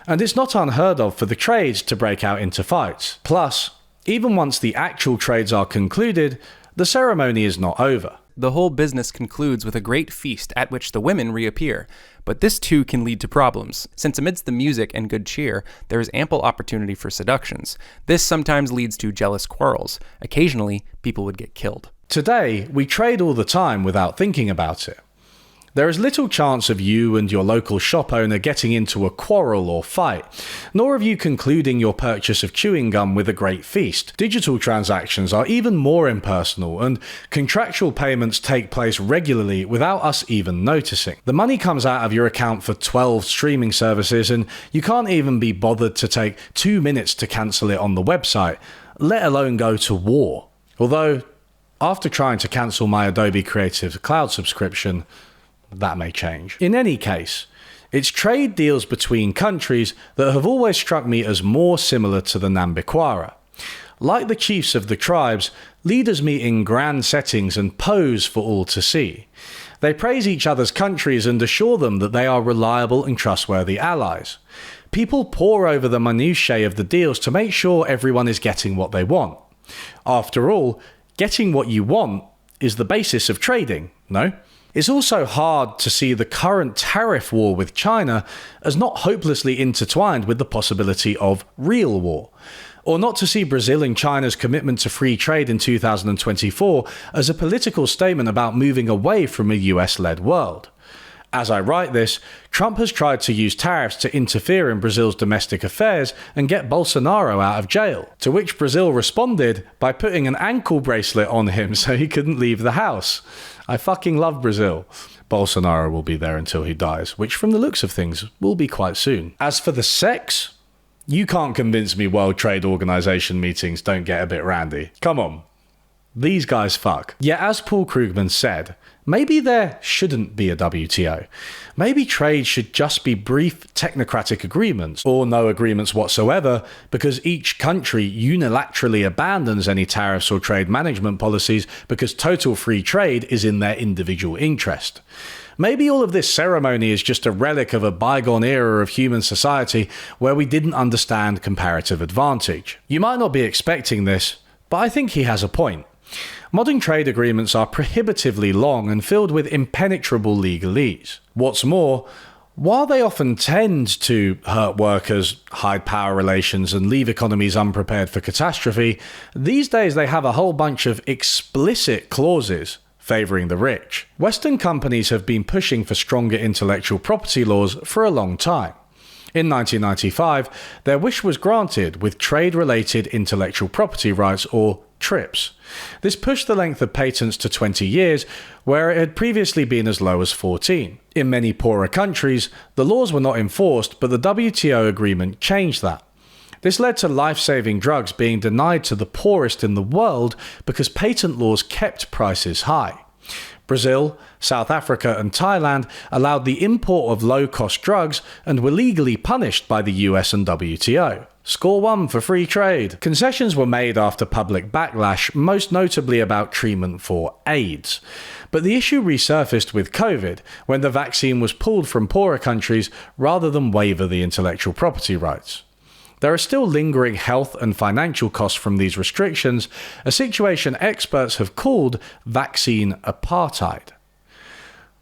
And it's not unheard of for the trades to break out into fights. Plus, even once the actual trades are concluded, the ceremony is not over. The whole business concludes with a great feast at which the women reappear, but this too can lead to problems, since amidst the music and good cheer, there is ample opportunity for seductions. This sometimes leads to jealous quarrels. Occasionally, people would get killed. Today, we trade all the time without thinking about it. There is little chance of you and your local shop owner getting into a quarrel or fight, nor of you concluding your purchase of chewing gum with a great feast. Digital transactions are even more impersonal, and contractual payments take place regularly without us even noticing. The money comes out of your account for 12 streaming services, and you can't even be bothered to take 2 minutes to cancel it on the website, let alone go to war. Although, after trying to cancel my Adobe Creative Cloud subscription, that may change. In any case, it's trade deals between countries that have always struck me as more similar to the Nambiquara. Like the chiefs of the tribes, leaders meet in grand settings and pose for all to see. They praise each other's countries and assure them that they are reliable and trustworthy allies. People pore over the minutiae of the deals to make sure everyone is getting what they want. After all, getting what you want is the basis of trading, no? It's also hard to see the current tariff war with China as not hopelessly intertwined with the possibility of real war, or not to see Brazil and China's commitment to free trade in 2024 as a political statement about moving away from a US-led world. As I write this, Trump has tried to use tariffs to interfere in Brazil's domestic affairs and get Bolsonaro out of jail, to which Brazil responded by putting an ankle bracelet on him so he couldn't leave the house. I fucking love Brazil. Bolsonaro will be there until he dies, which from the looks of things will be quite soon. As for the sex, you can't convince me World Trade Organization meetings don't get a bit randy. Come on. These guys fuck. Yet as Paul Krugman said, maybe there shouldn't be a WTO. Maybe trade should just be brief technocratic agreements, or no agreements whatsoever, because each country unilaterally abandons any tariffs or trade management policies because total free trade is in their individual interest. Maybe all of this ceremony is just a relic of a bygone era of human society where we didn't understand comparative advantage. You might not be expecting this, but I think he has a point. Modern trade agreements are prohibitively long and filled with impenetrable legalese. What's more, While they often tend to hurt workers, hide power relations, and leave economies unprepared for catastrophe, these days they have a whole bunch of explicit clauses favouring the rich. Western companies have been pushing for stronger intellectual property laws for a long time. In 1995, their wish was granted with trade-related intellectual property rights, or TRIPS. This pushed the length of patents to 20 years, where it had previously been as low as 14. In many poorer countries, the laws were not enforced, but the WTO agreement changed that. This led to life-saving drugs being denied to the poorest in the world because patent laws kept prices high. Brazil, South Africa, and Thailand allowed the import of low-cost drugs and were legally punished by the US and WTO. Score one for free trade. Concessions were made after public backlash, most notably about treatment for AIDS. But the issue resurfaced with COVID, when the vaccine was pulled from poorer countries rather than waiver the intellectual property rights. There are still lingering health and financial costs from these restrictions, a situation experts have called vaccine apartheid.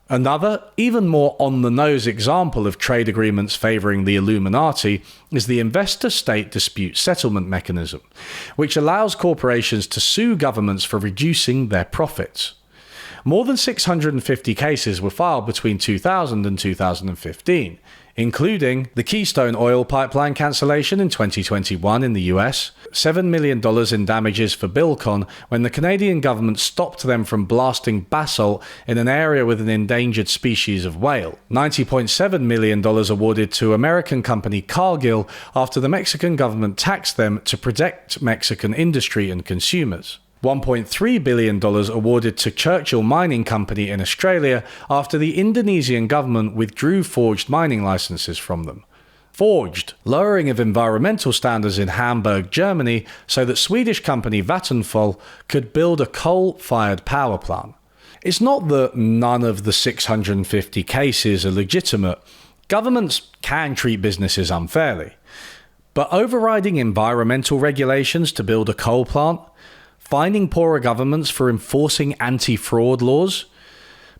Another, even more on-the-nose example of trade agreements favouring the Illuminati is the investor-state dispute settlement mechanism, which allows corporations to sue governments for reducing their profits. More than 650 cases were filed between 2000 and 2015, including the Keystone oil pipeline cancellation in 2021 in the US, $7 million in damages for Bilcon when the Canadian government stopped them from blasting basalt in an area with an endangered species of whale, $90.7 million awarded to American company Cargill after the Mexican government taxed them to protect Mexican industry and consumers. $1.3 billion awarded to Churchill Mining Company in Australia after the Indonesian government withdrew forged mining licenses from them. Forged, lowering of environmental standards in Hamburg, Germany, so that Swedish company Vattenfall could build a coal-fired power plant. It's not that none of the 650 cases are legitimate. Governments can treat businesses unfairly. But overriding environmental regulations to build a coal plant, fining poorer governments for enforcing anti-fraud laws.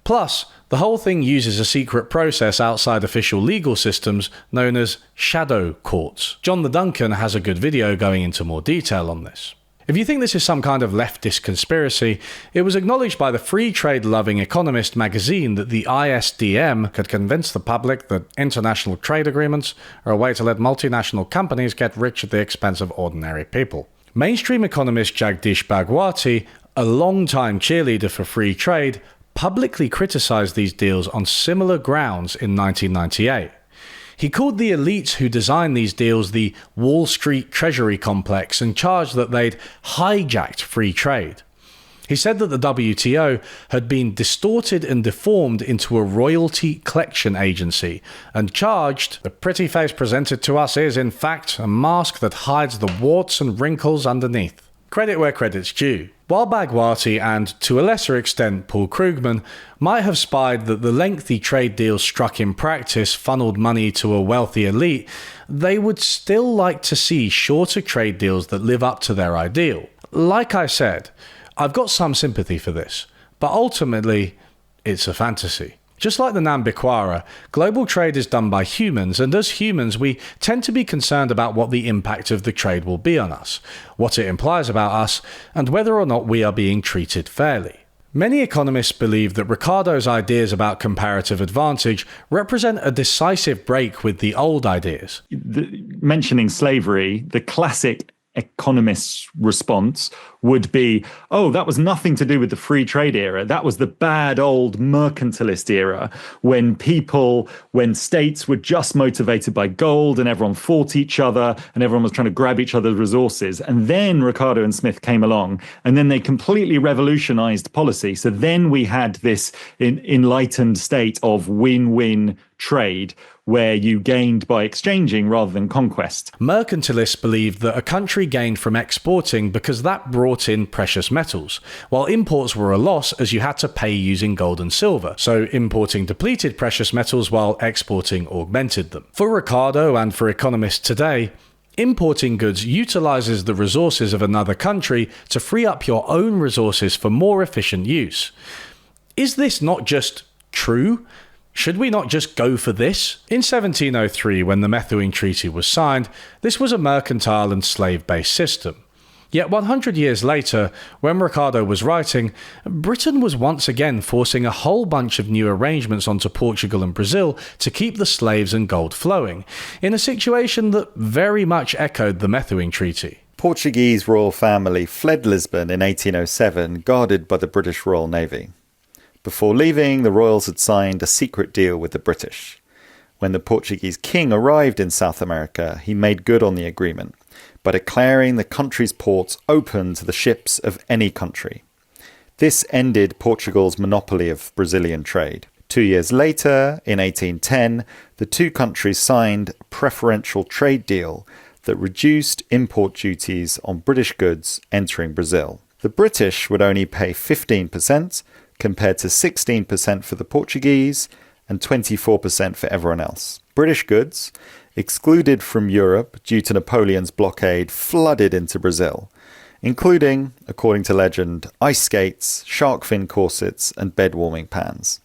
Plus, the whole thing uses a secret process outside official legal systems known as shadow courts. John the Duncan has a good video going into more detail on this. If you think this is some kind of leftist conspiracy, it was acknowledged by the free trade-loving Economist magazine that the ISDM could convince the public that international trade agreements are a way to let multinational companies get rich at the expense of ordinary people. Mainstream economist Jagdish Bhagwati, a long-time cheerleader for free trade, publicly criticized these deals on similar grounds in 1998. He called the elites who designed these deals the Wall Street Treasury Complex and charged that they'd hijacked free trade. He said that the WTO had been distorted and deformed into a royalty collection agency, and charged, "The pretty face presented to us is, in fact, a mask that hides the warts and wrinkles underneath." Credit where credit's due. While Bhagwati and, to a lesser extent, Paul Krugman might have spied that the lengthy trade deals struck in practice funneled money to a wealthy elite, they would still like to see shorter trade deals that live up to their ideal. Like I said, I've got some sympathy for this, but ultimately, it's a fantasy. Just like the Nambikwara, global trade is done by humans, and as humans, we tend to be concerned about what the impact of the trade will be on us, what it implies about us, and whether or not we are being treated fairly. Many economists believe that Ricardo's ideas about comparative advantage represent a decisive break with the old ideas. Mentioning slavery, the classic economist's response would be, oh, that was nothing to do with the free trade era. That was the bad old mercantilist era when states were just motivated by gold and everyone fought each other and everyone was trying to grab each other's resources. And then Ricardo and Smith came along and then they completely revolutionized policy. So then we had this enlightened state of win-win trade where you gained by exchanging rather than conquest. Mercantilists believed that a country gained from exporting because that brought in precious metals, while imports were a loss as you had to pay using gold and silver, so importing depleted precious metals while exporting augmented them. For Ricardo and for economists today, importing goods utilizes the resources of another country to free up your own resources for more efficient use. Is this not just true? Should we not just go for this? In 1703, when the Methuen Treaty was signed, this was a mercantile and slave-based system. Yet 100 years later, when Ricardo was writing, Britain was once again forcing a whole bunch of new arrangements onto Portugal and Brazil to keep the slaves and gold flowing, in a situation that very much echoed the Methuen Treaty. Portuguese royal family fled Lisbon in 1807, guarded by the British Royal Navy. Before leaving, the royals had signed a secret deal with the British. When the Portuguese king arrived in South America, he made good on the agreement by declaring the country's ports open to the ships of any country. This ended Portugal's monopoly of Brazilian trade. 2 years later, in 1810, the two countries signed a preferential trade deal that reduced import duties on British goods entering Brazil. The British would only pay 15%, compared to 16% for the Portuguese and 24% for everyone else. British goods, excluded from Europe due to Napoleon's blockade, flooded into Brazil, including, according to legend, ice skates, shark fin corsets, and bed warming pans.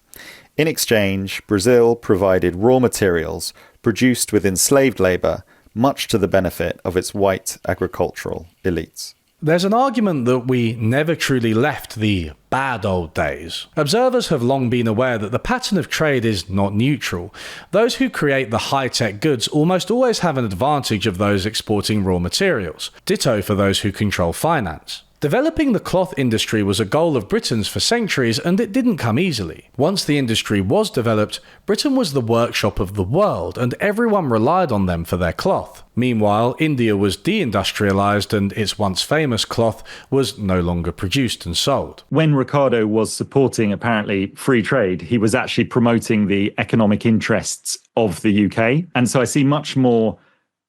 In exchange, Brazil provided raw materials produced with enslaved labour, much to the benefit of its white agricultural elites. There's an argument that we never truly left the bad old days. Observers have long been aware that the pattern of trade is not neutral. Those who create the high-tech goods almost always have an advantage of those exporting raw materials. Ditto for those who control finance. Developing the cloth industry was a goal of Britain's for centuries, and it didn't come easily. Once the industry was developed, Britain was the workshop of the world, and everyone relied on them for their cloth. Meanwhile, India was deindustrialized, and its once famous cloth was no longer produced and sold. When Ricardo was supporting, apparently, free trade, he was actually promoting the economic interests of the UK. And so I see much more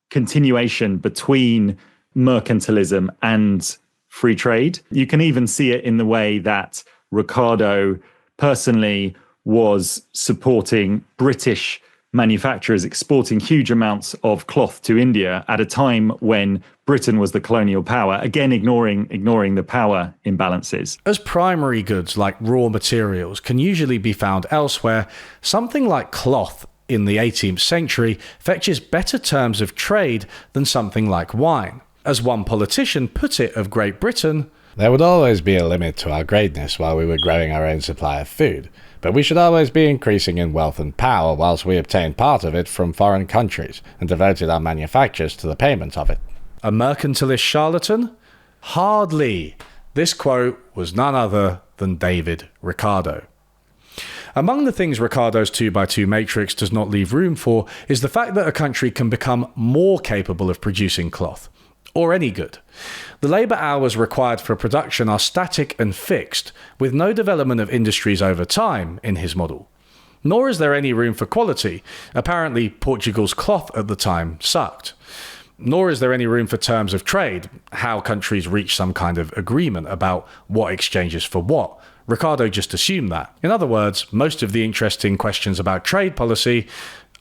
continuation between mercantilism and free trade. You can even see it in the way that Ricardo personally was supporting British manufacturers exporting huge amounts of cloth to India at a time when Britain was the colonial power, again ignoring the power imbalances. As primary goods like raw materials can usually be found elsewhere, something like cloth in the 18th century fetches better terms of trade than something like wine. As one politician put it of Great Britain, "There would always be a limit to our greatness while we were growing our own supply of food, but we should always be increasing in wealth and power whilst we obtained part of it from foreign countries and devoted our manufactures to the payment of it." A mercantilist charlatan? Hardly. This quote was none other than David Ricardo. Among the things Ricardo's 2x2 matrix does not leave room for is the fact that a country can become more capable of producing cloth, or any good. The labour hours required for production are static and fixed, with no development of industries over time in his model. Nor is there any room for quality. Apparently, Portugal's cloth at the time sucked. Nor is there any room for terms of trade, how countries reach some kind of agreement about what exchanges for what. Ricardo just assumed that. In other words, most of the interesting questions about trade policy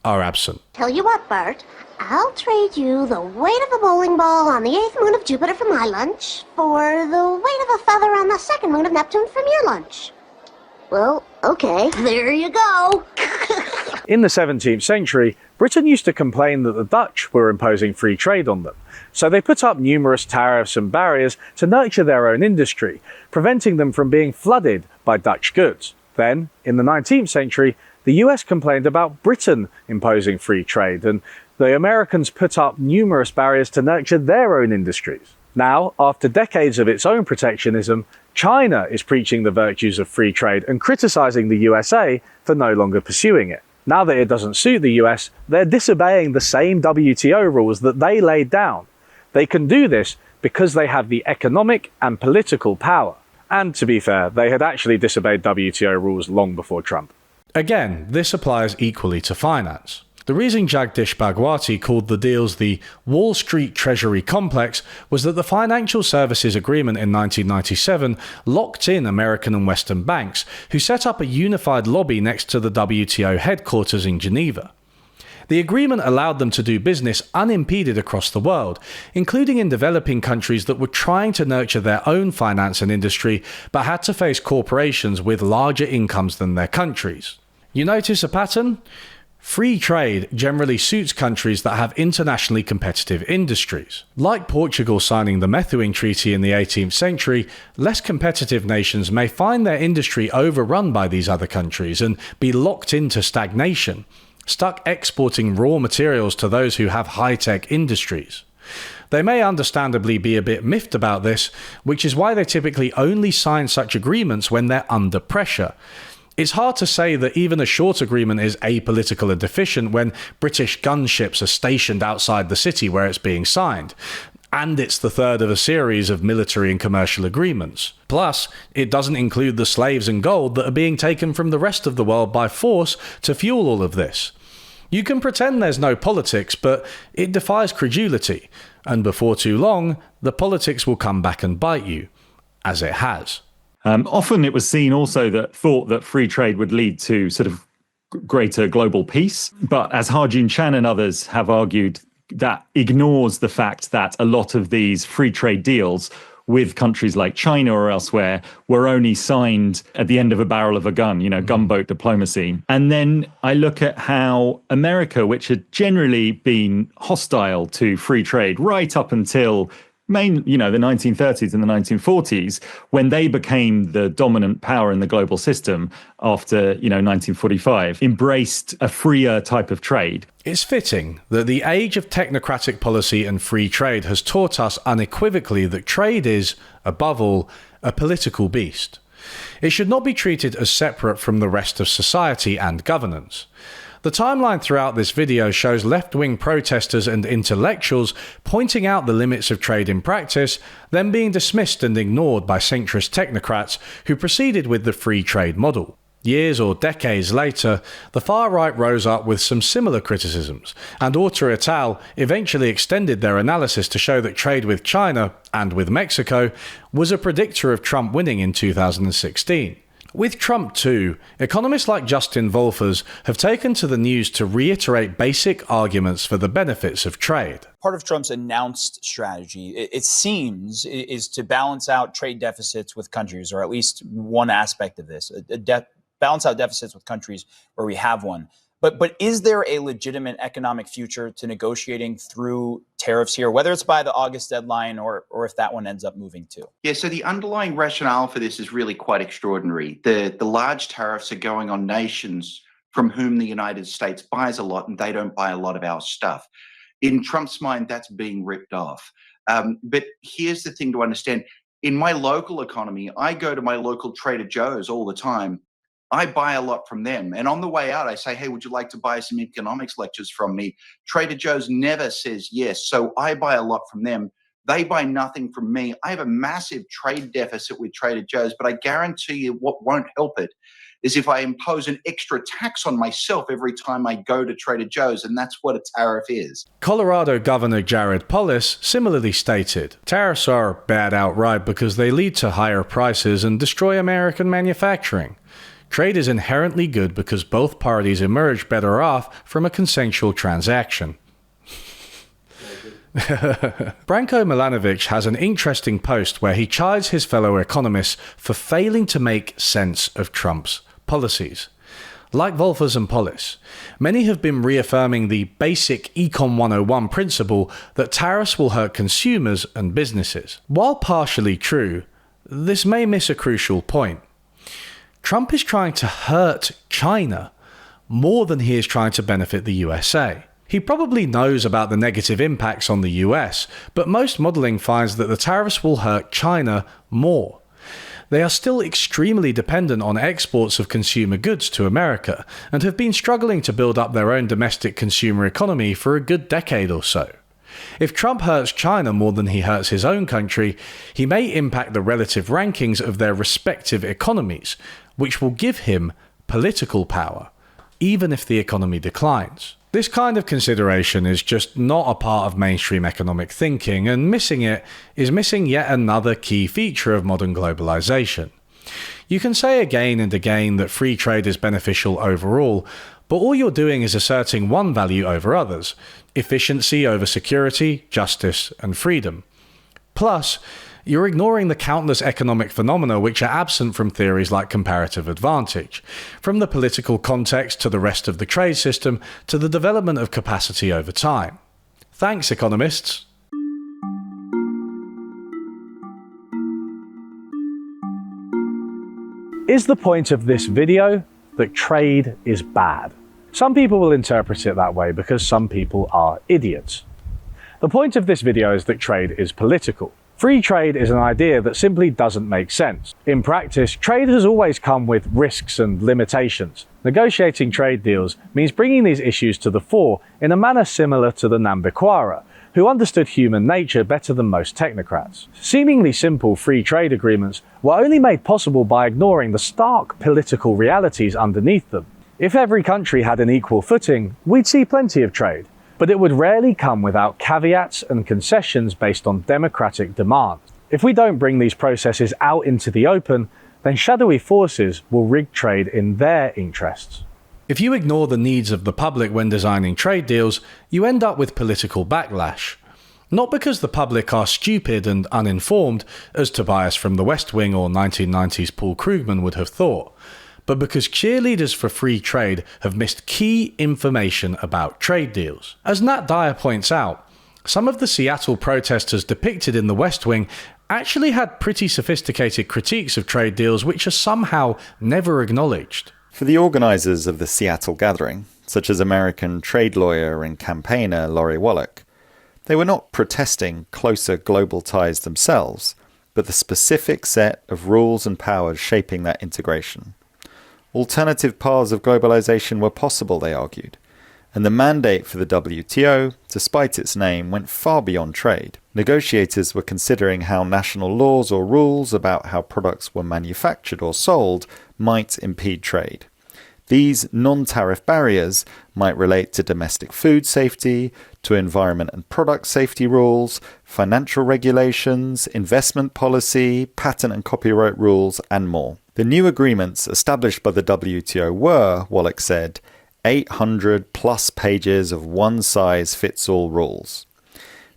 are absent. Tell you what, Bert, I'll trade you the weight of a bowling ball on the 8th moon of Jupiter for my lunch for the weight of a feather on the 2nd moon of Neptune from your lunch. Well, okay, there you go. In the 17th century, Britain used to complain that the Dutch were imposing free trade on them, so they put up numerous tariffs and barriers to nurture their own industry, preventing them from being flooded by Dutch goods. Then, in the 19th century, the US complained about Britain imposing free trade, and the Americans put up numerous barriers to nurture their own industries. Now, after decades of its own protectionism, China is preaching the virtues of free trade and criticizing the USA for no longer pursuing it. Now that it doesn't suit the US, they're disobeying the same WTO rules that they laid down. They can do this because they have the economic and political power. And to be fair, they had actually disobeyed WTO rules long before Trump. Again, this applies equally to finance. The reason Jagdish Bhagwati called the deals the Wall Street Treasury Complex was that the Financial Services Agreement in 1997 locked in American and Western banks, who set up a unified lobby next to the WTO headquarters in Geneva. The agreement allowed them to do business unimpeded across the world, including in developing countries that were trying to nurture their own finance and industry, but had to face corporations with larger incomes than their countries. You notice a pattern? Free trade generally suits countries that have internationally competitive industries. Like Portugal signing the Methuen Treaty in the 18th century, less competitive nations may find their industry overrun by these other countries and be locked into stagnation, stuck exporting raw materials to those who have high-tech industries. They may understandably be a bit miffed about this, which is why they typically only sign such agreements when they're under pressure. It's hard to say that even a short agreement is apolitical and deficient when British gunships are stationed outside the city where it's being signed, and it's the third of a series of military and commercial agreements. Plus, it doesn't include the slaves and gold that are being taken from the rest of the world by force to fuel all of this. You can pretend there's no politics, but it defies credulity, and before too long, the politics will come back and bite you, as it has. Often it was seen also that thought that free trade would lead to sort of greater global peace. But as Ha-Joon Chan and others have argued, that ignores the fact that a lot of these free trade deals with countries like China or elsewhere were only signed at the end of a barrel of a gun, gunboat diplomacy. And then I look at how America, which had generally been hostile to free trade right up until the 1930s and the 1940s, when they became the dominant power in the global system after, 1945, embraced a freer type of trade. It's fitting that the age of technocratic policy and free trade has taught us unequivocally that trade is, above all, a political beast. It should not be treated as separate from the rest of society and governance. The timeline throughout this video shows left-wing protesters and intellectuals pointing out the limits of trade in practice, then being dismissed and ignored by centrist technocrats who proceeded with the free trade model. Years or decades later, the far right rose up with some similar criticisms, and Orta et al. Eventually extended their analysis to show that trade with China, and with Mexico, was a predictor of Trump winning in 2016. With Trump too, economists like Justin Wolfers have taken to the news to reiterate basic arguments for the benefits of trade. Part of Trump's announced strategy, it seems, is to balance out trade deficits with countries, or at least one aspect of this, balance out deficits with countries where we have one. But is there a legitimate economic future to negotiating through tariffs here, whether it's by the August deadline or if that one ends up moving too? Yeah, so the underlying rationale for this is really quite extraordinary. The large tariffs are going on nations from whom the United States buys a lot, and they don't buy a lot of our stuff. In Trump's mind, that's being ripped off. But here's the thing to understand. In my local economy, I go to my local Trader Joe's all the time. I buy a lot from them. And on the way out, I say, hey, would you like to buy some economics lectures from me? Trader Joe's never says yes. So I buy a lot from them. They buy nothing from me. I have a massive trade deficit with Trader Joe's, but I guarantee you what won't help it is if I impose an extra tax on myself every time I go to Trader Joe's, and that's what a tariff is. Colorado Governor Jared Polis similarly stated, tariffs are bad outright because they lead to higher prices and destroy American manufacturing. Trade is inherently good because both parties emerge better off from a consensual transaction. Branko Milanovic has an interesting post where he chides his fellow economists for failing to make sense of Trump's policies. Like Wolfers and Polis, many have been reaffirming the basic Econ 101 principle that tariffs will hurt consumers and businesses. While partially true, this may miss a crucial point. Trump is trying to hurt China more than he is trying to benefit the USA. He probably knows about the negative impacts on the US, but most modelling finds that the tariffs will hurt China more. They are still extremely dependent on exports of consumer goods to America and have been struggling to build up their own domestic consumer economy for a good decade or so. If Trump hurts China more than he hurts his own country, he may impact the relative rankings of their respective economies, which will give him political power, even if the economy declines. This kind of consideration is just not a part of mainstream economic thinking, and missing it is missing yet another key feature of modern globalization. You can say again and again that free trade is beneficial overall, but all you're doing is asserting one value over others: efficiency over security, justice, and freedom. Plus, you're ignoring the countless economic phenomena which are absent from theories like comparative advantage, from the political context to the rest of the trade system to the development of capacity over time. Thanks, economists. Is the point of this video that trade is bad? Some people will interpret it that way because some people are idiots. The point of this video is that trade is political. Free trade is an idea that simply doesn't make sense. In practice, trade has always come with risks and limitations. Negotiating trade deals means bringing these issues to the fore in a manner similar to the Nambikwara, who understood human nature better than most technocrats. Seemingly simple free trade agreements were only made possible by ignoring the stark political realities underneath them. If every country had an equal footing, we'd see plenty of trade, but it would rarely come without caveats and concessions based on democratic demand. If we don't bring these processes out into the open, then shadowy forces will rig trade in their interests. If you ignore the needs of the public when designing trade deals, you end up with political backlash. Not because the public are stupid and uninformed, as Tobias from The West Wing or 1990s Paul Krugman would have thought, but because cheerleaders for free trade have missed key information about trade deals. As Nat Dyer points out, some of the Seattle protesters depicted in The West Wing actually had pretty sophisticated critiques of trade deals which are somehow never acknowledged. For the organisers of the Seattle gathering, such as American trade lawyer and campaigner Lori Wallach, they were not protesting closer global ties themselves, but the specific set of rules and powers shaping that integration. Alternative paths of globalisation were possible, they argued, and the mandate for the WTO, despite its name, went far beyond trade. Negotiators were considering how national laws or rules about how products were manufactured or sold might impede trade. These non-tariff barriers might relate to domestic food safety, to environment and product safety rules, financial regulations, investment policy, patent and copyright rules, and more. The new agreements established by the WTO were, Wallach said, 800 plus pages of one-size-fits-all rules.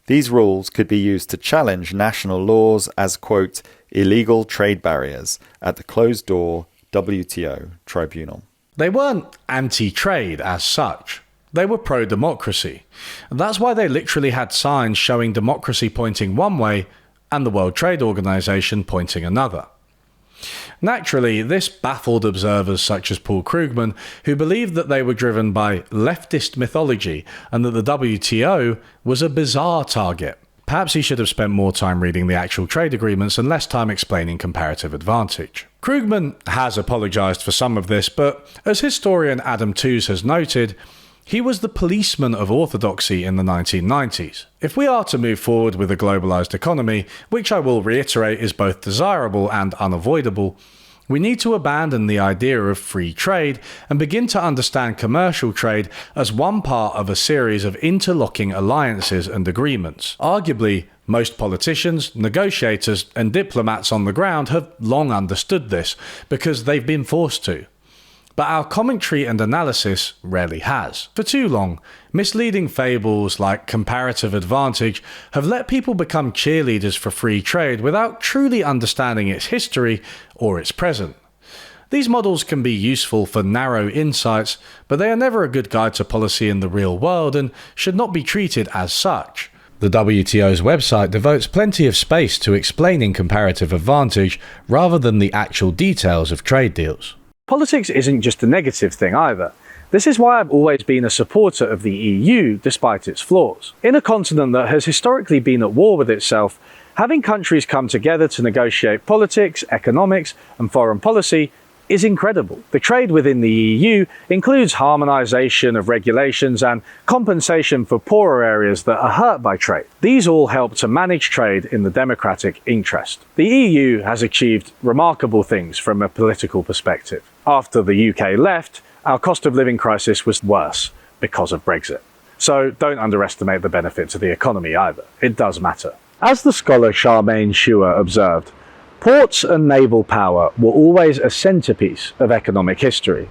These rules could be used to challenge national laws as, quote, illegal trade barriers at the closed-door WTO tribunal. They weren't anti-trade as such. They were pro-democracy. That's why they literally had signs showing democracy pointing one way and the World Trade Organization pointing another. Naturally, this baffled observers such as Paul Krugman, who believed that they were driven by leftist mythology and that the WTO was a bizarre target. Perhaps he should have spent more time reading the actual trade agreements and less time explaining comparative advantage. Krugman has apologised for some of this, but as historian Adam Tooze has noted, he was the policeman of orthodoxy in the 1990s. If we are to move forward with a globalised economy, which I will reiterate is both desirable and unavoidable, we need to abandon the idea of free trade and begin to understand commercial trade as one part of a series of interlocking alliances and agreements. Arguably, most politicians, negotiators, and diplomats on the ground have long understood this because they've been forced to. But our commentary and analysis rarely has. For too long, misleading fables like comparative advantage have let people become cheerleaders for free trade without truly understanding its history or its present. These models can be useful for narrow insights, but they are never a good guide to policy in the real world and should not be treated as such. The WTO's website devotes plenty of space to explaining comparative advantage rather than the actual details of trade deals. Politics isn't just a negative thing either. This is why I've always been a supporter of the EU despite its flaws. In a continent that has historically been at war with itself, having countries come together to negotiate politics, economics, and foreign policy is incredible. The trade within the EU includes harmonisation of regulations and compensation for poorer areas that are hurt by trade. These all help to manage trade in the democratic interest. The EU has achieved remarkable things from a political perspective. After the UK left, our cost of living crisis was worse because of Brexit. So don't underestimate the benefit to the economy either. It does matter. As the scholar Charmaine Chua observed, ports and naval power were always a centrepiece of economic history.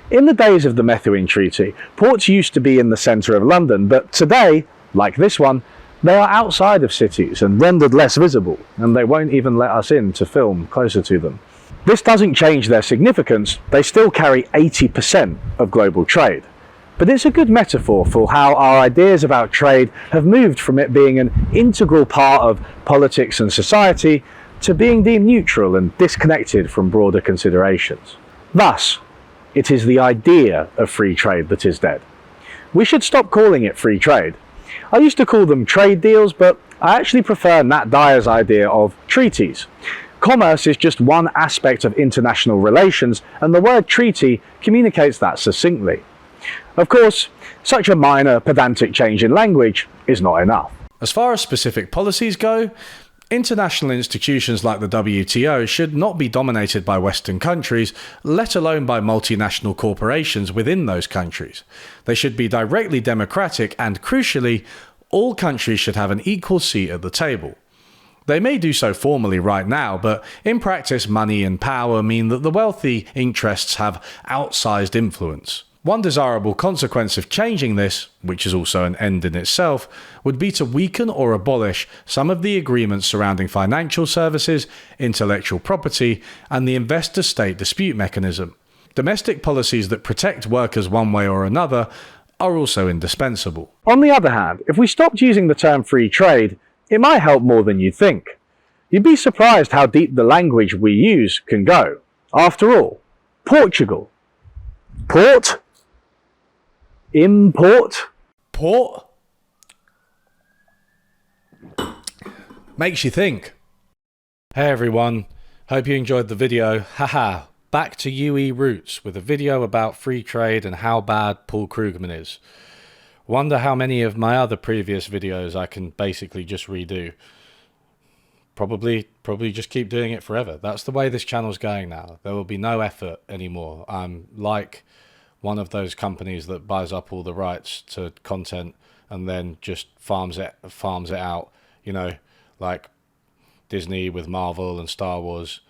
In the days of the Methuen Treaty, ports used to be in the centre of London, but today, like this one, They are outside of cities and rendered less visible, and they won't even let us in to film closer to them. This doesn't change their significance. They still carry 80% of global trade. But it's a good metaphor for how our ideas about trade have moved from it being an integral part of politics and society to being deemed neutral and disconnected from broader considerations. Thus, it is the idea of free trade that is dead. We should stop calling it free trade. I used to call them trade deals, but I actually prefer Nat Dyer's idea of treaties. Commerce is just one aspect of international relations, and the word treaty communicates that succinctly. Of course, such a minor, pedantic change in language is not enough. As far as specific policies go, international institutions like the WTO should not be dominated by Western countries, let alone by multinational corporations within those countries. They should be directly democratic, and crucially, all countries should have an equal seat at the table. They may do so formally right now, but in practice, money and power mean that the wealthy interests have outsized influence. One desirable consequence of changing this, which is also an end in itself, would be to weaken or abolish some of the agreements surrounding financial services, intellectual property, and the investor-state dispute mechanism. Domestic policies that protect workers one way or another are also indispensable. On the other hand, if we stopped using the term free trade, it might help more than you think. You'd be surprised how deep the language we use can go. After all, Portugal. Port? Import? Port? Makes you think. Hey everyone, hope you enjoyed the video. Haha, back to UE roots with a video about free trade and how bad Paul Krugman is. Wonder how many of my other previous videos I can basically just redo. Probably just keep doing it forever. That's the way this channel's going now. There will be no effort anymore. I'm like one of those companies that buys up all the rights to content and then just farms it out, you know, like Disney with Marvel and Star Wars,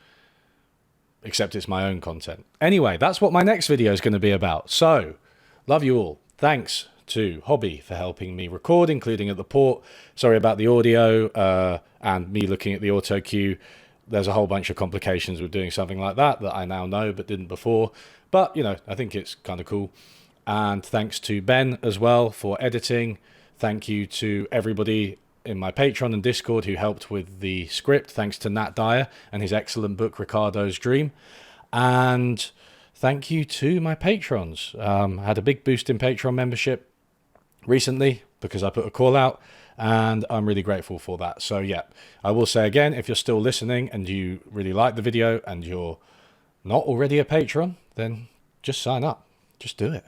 except it's my own content. Anyway, that's what my next video is going to be about. So, love you all. Thanks to Hobby for helping me record, including at the port. Sorry about the audio and me looking at the auto cue. There's a whole bunch of complications with doing something like that I now know but didn't before. But, you know, I think it's kind of cool. And thanks to Ben as well for editing. Thank you to everybody in my Patreon and Discord who helped with the script. Thanks to Nat Dyer and his excellent book, Ricardo's Dream. And thank you to my patrons. I had a big boost in Patreon membership recently because I put a call out, and I'm really grateful for that. So yeah, I will say again, if you're still listening and you really like the video and you're not already a patron, then just sign up. Just do it.